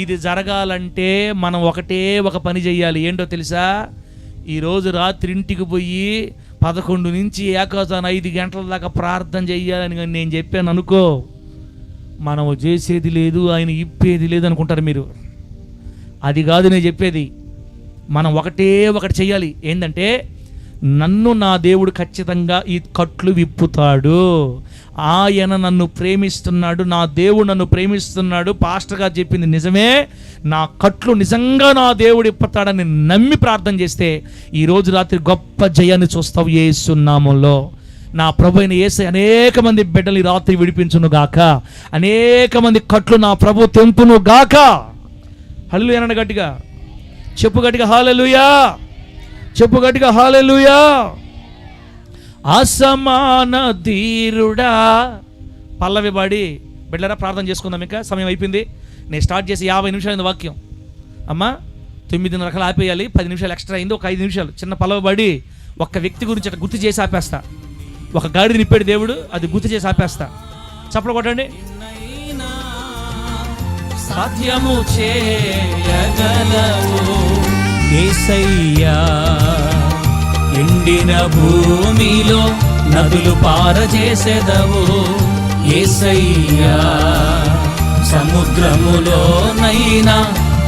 ఇది జరగాలంటే మనం ఒక పని చేయాలి. ఏంటో తెలుసా? ఈరోజు రాత్రి ఇంటికి పోయి 11 నుంచి ఏకాజాన 5 గంటల దాకా ప్రార్థన చెయ్యాలని నేను చెప్పాను అనుకో, మనం చేసేది లేదు, ఆయన ఇప్పేది లేదు అనుకుంటారు మీరు. అది కాదు నేను చెప్పేది. మనం ఒకటి చెయ్యాలి. ఏంటంటే, నన్ను నా దేవుడు ఖచ్చితంగా ఈ కట్లు విప్పుతాడు, ఆయన నన్ను ప్రేమిస్తున్నాడు, నా దేవుడు నన్ను ప్రేమిస్తున్నాడు, పాస్టర్ గారు చెప్పింది నిజమే, నా కట్లు నిజంగా నా దేవుడు ఇప్పుతాడని నమ్మి ప్రార్థన చేస్తే ఈరోజు రాత్రి గొప్ప జయాన్ని చూస్తావు యేసు నామములో. నా ప్రభు అయిన యేసయ్య అనేక మంది బిడ్డలు ఈ రాత్రి విడిపించును గాక. అనేక మంది కట్లు నా ప్రభు తెంపును గాక. హల్లెలూయా అనండి గట్టిగా. చెప్పు గట్టిగా హల్లెలూయా. చెప్పు గట్టిగా హల్లెలూయా. అసమాన ధీరుడా పల్లవి పాడి బిడ్డలారా ప్రార్థన చేసుకుందాం. ఇంకా సమయం అయిపోయింది. నేను స్టార్ట్ చేసి 50 నిమిషాలు వాక్యం. అమ్మా 9:30 ఆపేయాలి. 10 నిమిషాలు ఎక్స్ట్రా అయింది. ఒక 5 నిమిషాలు చిన్న పల్లవి పాడి ఒక్క వ్యక్తి గురించి అట్లా గుర్తు చేసి ఆపేస్తా. ఒక గాడిద నిప్పాడు దేవుడు, అది గుర్తు చేసి ఆపేస్తా. చప్పలు కొట్టండి. సాధ్యము చేయగలవు యేసయ్యా, ఎండిన భూమిలో నదులు పారజేసెదవు యేసయ్యా, సముద్రములోనైనా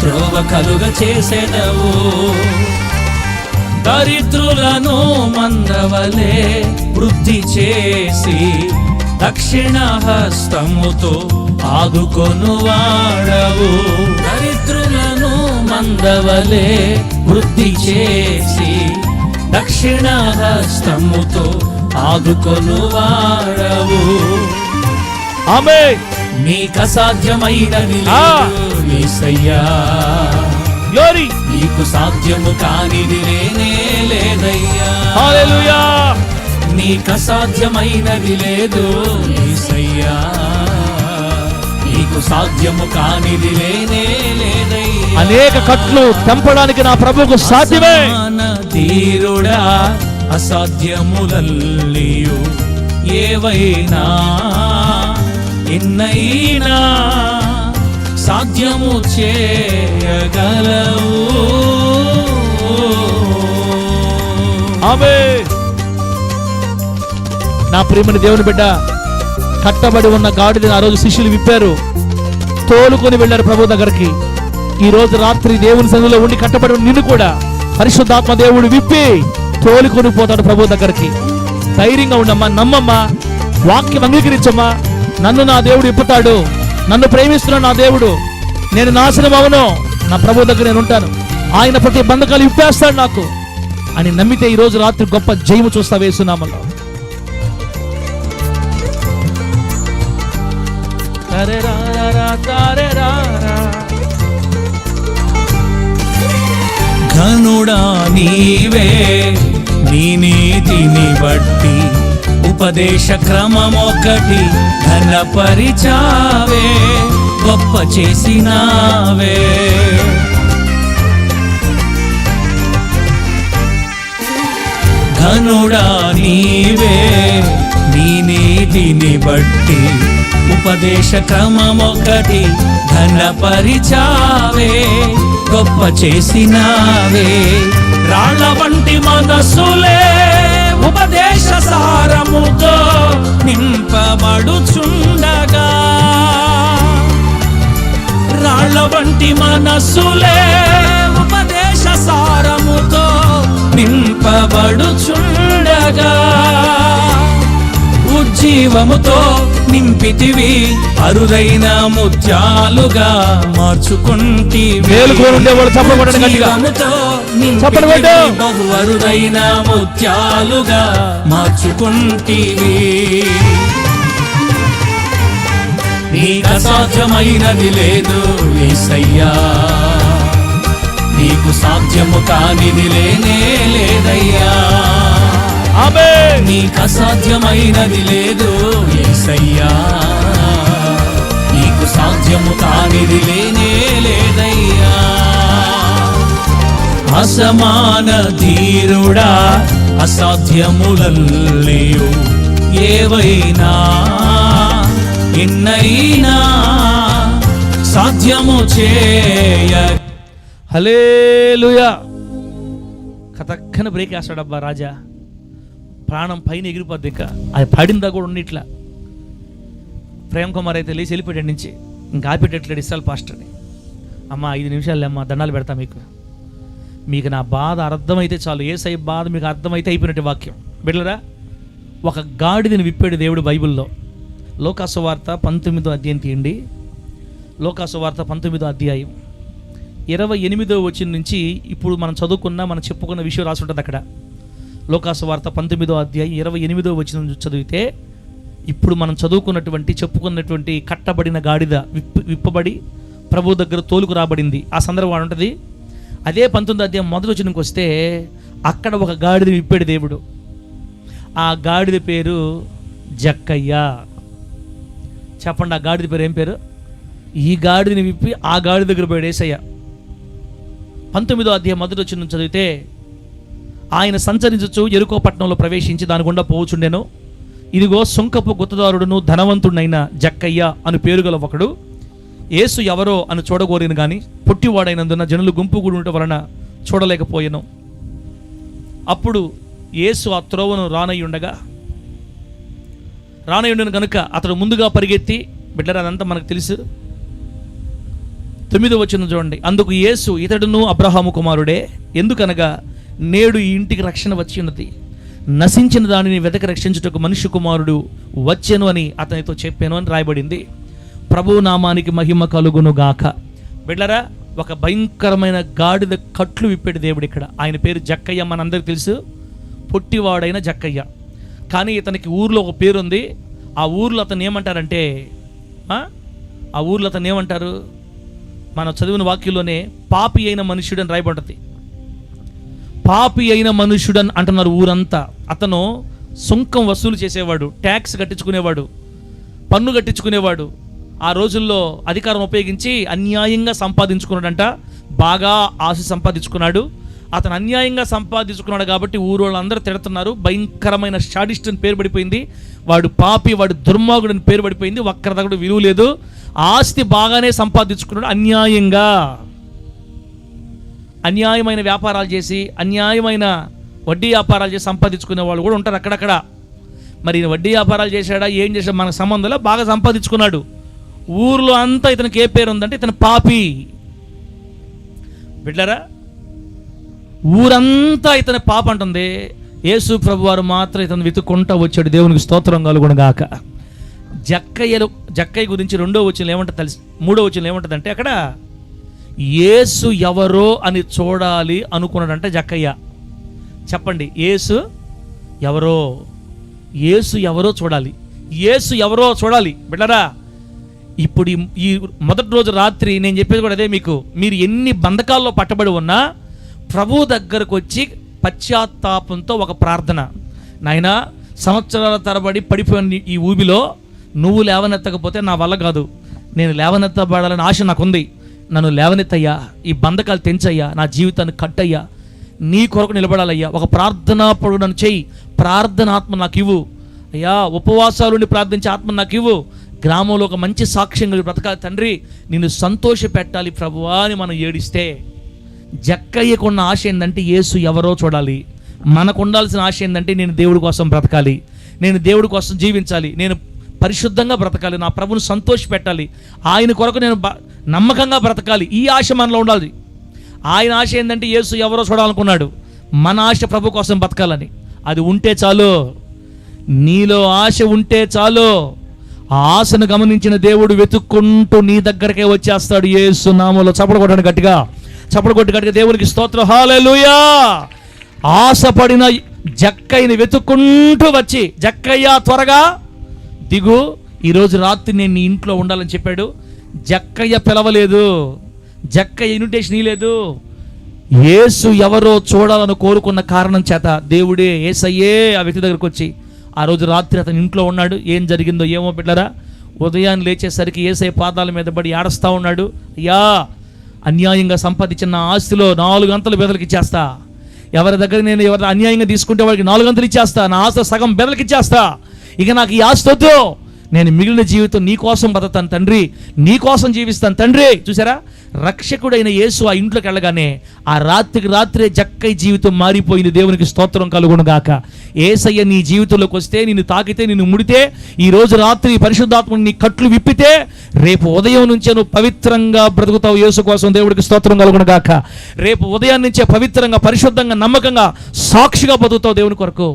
త్రోవ కలుగ చేసెదవు, దరిద్రులను మందవలే వృద్ధి చేసి దక్షిణ హస్తముతో ఆదుకొను వాడవు, దరిద్రులను మందవలే వృద్ధి చేసి దక్షిణ హస్తముతో ఆదుకొను వాడవు. ఆమేన్. నీకు అసాధ్యమైనది యేసయ్యా, గ్లోరీ. నీకు సాధ్యము కానిది లేనే లేదయ్యా. హల్లెలూయా. నీకు అసాధ్యమైనది లేదు యేసయ్యా, నీకు సాధ్యము కానిది లేనే లేదయ్యా. అనేక కట్లు తెంపడానికి నా ప్రభువుకు సాధ్యమే. ధీరుడా అసాధ్యములల్లియు ఏవైనా ఎన్నైనా సాధ్యము చేయగలవు. ఆమేన్. నా ప్రియమైన దేవుని బిడ్డ, కట్టబడి ఉన్న గాడిదని ఆ రోజు శిష్యులు విప్పారు, తోలుకొని వెళ్ళారు ప్రభు దగ్గరికి. ఈ రోజు రాత్రి దేవుని సన్నిధిలో ఉండి కట్టబడి ఉన్న నిన్ను కూడా పరిశుద్ధాత్మ దేవుడు విప్పి తోలుకొని పోతాడు ప్రభు దగ్గరికి. ధైర్యంగా ఉండమ్మా, నమ్మమ్మా, వాక్యం అంగీకరించమ్మా. నన్ను నా దేవుడు ఇప్పుతాడు, నన్ను ప్రేమిస్తున్నాడు నా దేవుడు, నేను నాశనం అవను, నా ప్రభు దగ్గర నేను ఉంటాను. ఆయన ప్రతి బంధకాలు ఇప్పేస్తాడు నాకు అని నమ్మితే ఈ రోజు రాత్రి గొప్ప జయము చూస్తా యేసునామములో. ఘనుడా నీవే, నీ నీతిని బట్టి ఉపదేశ క్రమమొకటి ఘనపరిచావే, గొప్ప చేసినావే. ఘనుడా నీవే, నీ నీతిని బట్టి ఉపదేశ క్రమమొకటి ఘనపరిచావే, గొప్ప చేసినావే. రాళ్ళ వంటి మనసులే ఉపదేశ సారముతో నింపబడుచుండగా, రాళ్ళ వంటి మనసులే ఉపదేశ సారముతో నింపబడుచుండగా, ఉజ్జీవముతో నింపితివి, అరుదైన ముత్యాలుగా మార్చుకుంటివి. బహు అరుదైన ముత్యాలుగా మార్చుకుంటివి. నీకు అసాధ్యమైనది లేదు యేసయ్యా, నీకు సాధ్యము కానిది లేనే లేదయ్యా. నీకు అసాధ్యమైనది లేదు యేసయ్యా, నీకు సాధ్యము కానిది లేనే లేదయ్యా. అసమాన ధీరుడా, అసాధ్యములల్లియు ఏవైనా ఎన్నైనా సాధ్యము చేయ. హల్లెలూయా. కథక్కన బ్రేక్ వేస్తాడబ్బా రాజా, ప్రాణం పైన ఎగిరిపోద్ది. ఇంకా అది పడిందా కూడా ఉన్నట్లా. ప్రేమ్ కుమార్ అయితే లేచి వెళ్ళిపోయాడు నుంచి, ఇంకా ఆపేటట్లేడు ఇస్సాల్ పాస్టర్ని. అమ్మ 5 నిమిషాలు అమ్మ దండాలు పెడతా, మీకు నా బాధ అర్థమైతే చాలు. యేసయ్య బాధ మీకు అర్థమైతే అయిపోయినట్టు వాక్యం. బిడ్డలారా, ఒక గాడిదని విప్పాడు దేవుడు బైబిల్లో. లోకాసు వార్త 19వ అధ్యాయం తీయండి. లోకాసు వార్త 19వ అధ్యాయం 28వ వచనం నుంచి ఇప్పుడు మనం చెప్పుకున్న విషయం రాసి ఉంటుంది అక్కడ. లోకాసు వార్త 19వ అధ్యాయం 28వ వచనం చదివితే ఇప్పుడు మనం చెప్పుకున్నటువంటి కట్టబడిన గాడిద విప్పబడి ప్రభు దగ్గర తోలుకు రాబడింది. ఆ సందర్భం ఉంటుంది. అదే 19వ అధ్యాయం మొదటి వచనంకి వస్తే అక్కడ ఒక గాడిద విప్పాడు దేవుడు. ఆ గాడిద పేరు జక్కయ్య. చెప్పండి, ఆ గాడిద పేరు ఏం పేరు? ఈ గాడిదని విప్పి ఆ గాడి దగ్గర పోయాడు యేసయ్య. 19వ అధ్యాయం మొదటి వచనం చదివితే, ఆయన సంచరించుచు యెరికో పట్టణంలో ప్రవేశించి దాని గుండా పోవుచుండెను. ఇదిగో సుంకపు గుత్తదారుడును ధనవంతుడైన జక్కయ్య అని పేరు గల ఒకడు యేసు ఎవరో అని చూడగోరిను గాని పొట్టివాడైనందున జనులు గుంపు కూడుట వలన చూడలేకపోయాను. అప్పుడు యేసు ఆ త్రోవను రానయ్యుండను కనుక అతడు ముందుగా పరిగెత్తి, బిడ్డరా అదంతా మనకు తెలుసు. 9వ వచనం చూడండి. అందుకు యేసు, ఇతడును అబ్రహాము కుమారుడే, ఎందుకనగా నేడు ఈ ఇంటికి రక్షణ వచ్చి ఉన్నది. నశించిన దానిని వెతక రక్షించుటకు మనుష్య కుమారుడు వచ్చెను అని అతనితో చెప్పాను అని రాయబడింది. ప్రభువు నామానికి మహిమ కలుగును గాక. బిడ్డరా, ఒక భయంకరమైన గాడిద కట్లు విప్పాడు దేవుడు ఇక్కడ. ఆయన పేరు జక్కయ్య, మనందరికీ తెలుసు, పొట్టివాడైన జక్కయ్య. కానీ ఇతనికి ఊర్లో ఒక పేరుంది. ఆ ఊర్లో అతను ఏమంటారంటే, మనం చదివిన వాక్యంలోనే పాపి అయిన మనుష్యుడు అని రాయబడుతుంది. పాపి అయిన మనుష్యుడని అంటున్నారు ఊరంతా. అతను సుంకం వసూలు చేసేవాడు, ట్యాక్స్ కట్టించుకునేవాడు, పన్ను కట్టించుకునేవాడు. ఆ రోజుల్లో అధికారం ఉపయోగించి అన్యాయంగా సంపాదించుకున్నాడంట. బాగా ఆశ సంపాదించుకున్నాడు. అతను అన్యాయంగా సంపాదించుకున్నాడు కాబట్టి ఊరు వాళ్ళందరూ తిడుతున్నారు. భయంకరమైన షాడిస్ట్ అని పేరు పడిపోయింది. వాడు పాపి, వాడు దుర్మార్గుడు అని పేరు పడిపోయింది. ఒక్కరిదగ్గర విలువ లేదు. ఆస్తి బాగానే సంపాదించుకున్నాడు అన్యాయంగా. అన్యాయమైన వ్యాపారాలు చేసి, అన్యాయమైన వడ్డీ వ్యాపారాలు చేసి సంపాదించుకునే వాళ్ళు కూడా ఉంటారు అక్కడక్కడ. మరి వడ్డీ వ్యాపారాలు చేశాడా, ఏం చేశాడు మనకు సంబంధంలో, బాగా సంపాదించుకున్నాడు. ఊర్లో అంతా ఇతనికి ఏ పేరు ఉందంటే ఇతను పాపి. బిడ్డరా, ఊరంతా ఇతని పాప అంటుంది. యేసు ప్రభు వారు మాత్రం ఇతను వెతుక్కుంటా వచ్చాడు. దేవునికి స్తోత్రం కలుగును గాక. జక్కయ్య గురించి 2వ వచనం ఏమంటుంది తెలుసు? 3వ వచనం ఏమంటుందంటే, అక్కడ యేసు ఎవరో అని చూడాలి అనుకున్నాడంటే జక్కయ్య. చెప్పండి, యేసు ఎవరో, యేసు ఎవరో చూడాలి, యేసు ఎవరో చూడాలి బిడ్డరా. ఇప్పుడు ఈ మొదటి రోజు రాత్రి నేను చెప్పేది కూడా అదే. మీరు ఎన్ని బంధకాల్లో పట్టబడి ఉన్నా ప్రభు దగ్గరకు వచ్చి పశ్చాత్తాపంతో ఒక ప్రార్థన, నాయనా సంవత్సరాల తరబడి పడిపోయిన ఈ ఊబిలో నువ్వు లేవనెత్తకపోతే నా వల్ల కాదు, నేను లేవనెత్తబడాలని ఆశ నాకుంది, నన్ను లేవనెత్తయ్యా, ఈ బంధకాలు తెంచయ్యా, నా జీవితాన్ని కట్టయ్యా, నీ కొరకు నిలబడాలయ్యా, ఒక ప్రార్థనా పడు నన్ను చెయ్యి, ప్రార్థన ఆత్మ నాకు ఇవ్వు అయ్యా, ఉపవాసాలుండి ప్రార్థించే ఆత్మ నాకు ఇవ్వు, గ్రామంలో ఒక మంచి సాక్ష్యం బ్రతకాలి తండ్రి, నిన్ను సంతోష పెట్టాలి ప్రభువా అని మనం ఏడిస్తే, జక్కయ్యకున్న ఆశ ఏంటంటే యేసు ఎవరో చూడాలి. మనకు ఉండాల్సిన ఆశ ఏంటంటే నేను దేవుడి కోసం బ్రతకాలి, నేను దేవుడి కోసం జీవించాలి, నేను పరిశుద్ధంగా బ్రతకాలి, నా ప్రభుని సంతోష పెట్టాలి, ఆయన కొరకు నేను నమ్మకంగా బ్రతకాలి. ఈ ఆశ మనలో ఉండాలి. ఆయన ఆశ ఏంటంటే యేసు ఎవరో చూడాలనుకున్నాడు, మన ఆశ ప్రభు కోసం బ్రతకాలని. అది ఉంటే చాలు, నీలో ఆశ ఉంటే చాలు. ఆ ఆశను గమనించిన దేవుడు వెతుక్కుంటూ నీ దగ్గరకే వచ్చేస్తాడు. యేసు నామములో చప్పట్లు కొట్టండి గట్టిగా, చప్పట్లు కొట్టి గట్టిగా దేవునికి స్తోత్రం, హల్లెలూయా. ఆశపడిన జక్కయ్యని వెతుక్కుంటూ వచ్చి, జక్కయ్య త్వరగా దిగు, ఈరోజు రాత్రి నేను నీ ఇంట్లో ఉండాలని చెప్పాడు. జక్కయ్య పిలవలేదు, జక్కయ్య ఇన్విటేషన్ ఇవ్వలేదు. యేసు ఎవరో చూడాలని కోరుకున్న కారణం చేత దేవుడే, యేసయ్యే ఆ వ్యక్తి దగ్గరకు వచ్చి ఆ రోజు రాత్రి అతని ఇంట్లో ఉన్నాడు. ఏం జరిగిందో ఏమో బిడ్డరా, ఉదయాన్ని లేచేసరికి యేసయ్య పాదాల మీద పడి ఏడుస్తూ ఉన్నాడు. అయ్యా, అన్యాయంగా సంపాదించిన నా ఆస్తిలో 4 గంటలు బెదలకి ఇచ్చేస్తా, ఎవరి దగ్గర నేను ఎవరి అన్యాయంగా తీసుకుంటే వాడికి 4 గంటలు ఇచ్చేస్తా, నా ఆస్తి సగం బెదలకి ఇచ్చేస్తా, ఇక నాకు ఈ ఆస్తి వద్దు, నేను మిగిలిన జీవితం నీ కోసం బతుకుతాను తండ్రి, నీ కోసం జీవిస్తాను తండ్రి. చూసారా, రక్షకుడైన యేసు ఆ ఇంట్లోకి వెళ్ళగానే ఆ రాత్రికి రాత్రే జక్కయ్య జీవితం మారిపోయింది. దేవునికి స్తోత్రం కలుగును గాక. యేసయ్య నీ జీవితంలోకి వస్తే, నిన్ను తాకితే, నిన్ను ముడితే, ఈ రోజు రాత్రి పరిశుద్ధాత్మని నీ కట్లు విప్పితే, రేపు ఉదయం నుంచే నువ్వు పవిత్రంగా బ్రతుకుతావు యేసు కోసం. దేవుడికి స్తోత్రం కలుగును గాక. రేపు ఉదయం నుంచే పవిత్రంగా, పరిశుద్ధంగా, నమ్మకంగా, సాక్షిగా బతుకుతావు దేవుని కొరకు.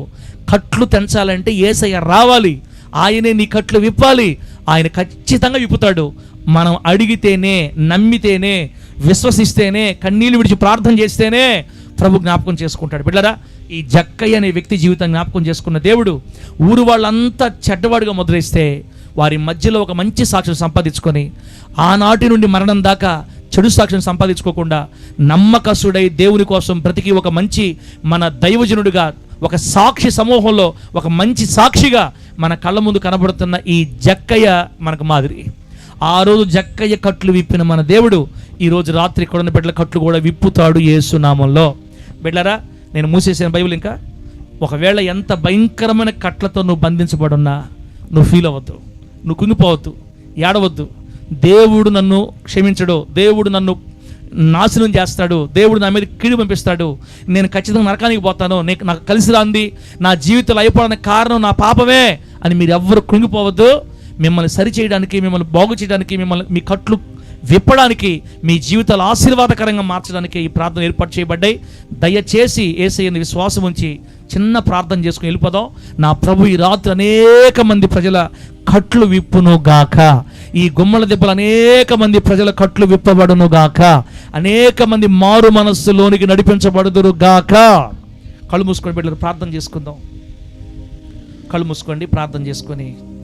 కట్లు తెంచాలంటే యేసయ్య రావాలి, ఆయనే నీ కట్లు విప్పాలి. ఆయన ఖచ్చితంగా విప్పుతాడు. మనం అడిగితేనే, నమ్మితేనే, విశ్వసిస్తేనే, కన్నీళ్ళు విడిచి ప్రార్థన చేస్తేనే ప్రభు జ్ఞాపకం చేసుకుంటాడు. బిడ్డరా, ఈ జక్కయ్య అనే వ్యక్తి జీవితం జ్ఞాపకం చేసుకున్న దేవుడు ఊరు వాళ్ళంతా చెడ్డవాడుగా ముద్రేస్తే వారి మధ్యలో ఒక మంచి సాక్ష్యం సంపాదించుకొని, ఆనాటి నుండి మరణం దాకా చెడు సాక్ష్యం సంపాదించుకోకుండా నమ్మకస్తుడై దేవుని కోసం బ్రతికి ఒక మంచి మన దైవజనుడిగా, ఒక సాక్షి సమూహంలో ఒక మంచి సాక్షిగా మన కళ్ళ ముందు కనబడుతున్న ఈ జక్కయ్య మనకు మాదిరి. ఆ రోజు జక్కయ్య కట్లు విప్పిన మన దేవుడు ఈరోజు రాత్రి కొడన బిడ్డల కట్లు కూడా విప్పుతాడు యేసు నామంలో. బిడ్డరా, నేను మూసేసిన బైబిల్ ఇంకా, ఒకవేళ ఎంత భయంకరమైన కట్లతో నువ్వు బంధించబడున్నా నువ్వు ఫీల్ అవ్వద్దు, నువ్వు కుంగిపోవద్దు, ఏడవద్దు. దేవుడు నన్ను క్షమించడు, దేవుడు నన్ను నాశనం చేస్తాడు, దేవుడు నా మీద కీడు పంపిస్తాడు, నేను ఖచ్చితంగా నరకానికి పోతాను, నాకు కలిసి రాంది, నా జీవితంలో అయిపోవడానికి కారణం నా పాపమే అని మీరు ఎవ్వరు కృంగిపోవద్దు. మిమ్మల్ని సరిచేయడానికి, మిమ్మల్ని బాగు చేయడానికి, మిమ్మల్ని మీ కట్లు విప్పడానికి, మీ జీవితాలు ఆశీర్వాదకరంగా మార్చడానికి ఈ ప్రార్థన ఏర్పాటు చేయబడ్డాయి. దయచేసి యేసయ్యని విశ్వాసం ఉంచి చిన్న ప్రార్థన చేసుకుని వెళ్ళిపోదాం. నా ప్రభు ఈ రాత్రి అనేక మంది ప్రజల కట్లు విప్పును గాక, ఈ గుమ్మల దెబ్బలు అనేక మంది ప్రజల కట్లు విప్పబడును గాక, అనేక మంది మారు మనస్సులోనికి నడిపించబడుదురు గాక. కళ్ళు మూసుకొని బిడ్డలు ప్రార్థన చేసుకుందాం. కళ్ళు మూసుకోండి, ప్రార్థన చేసుకొని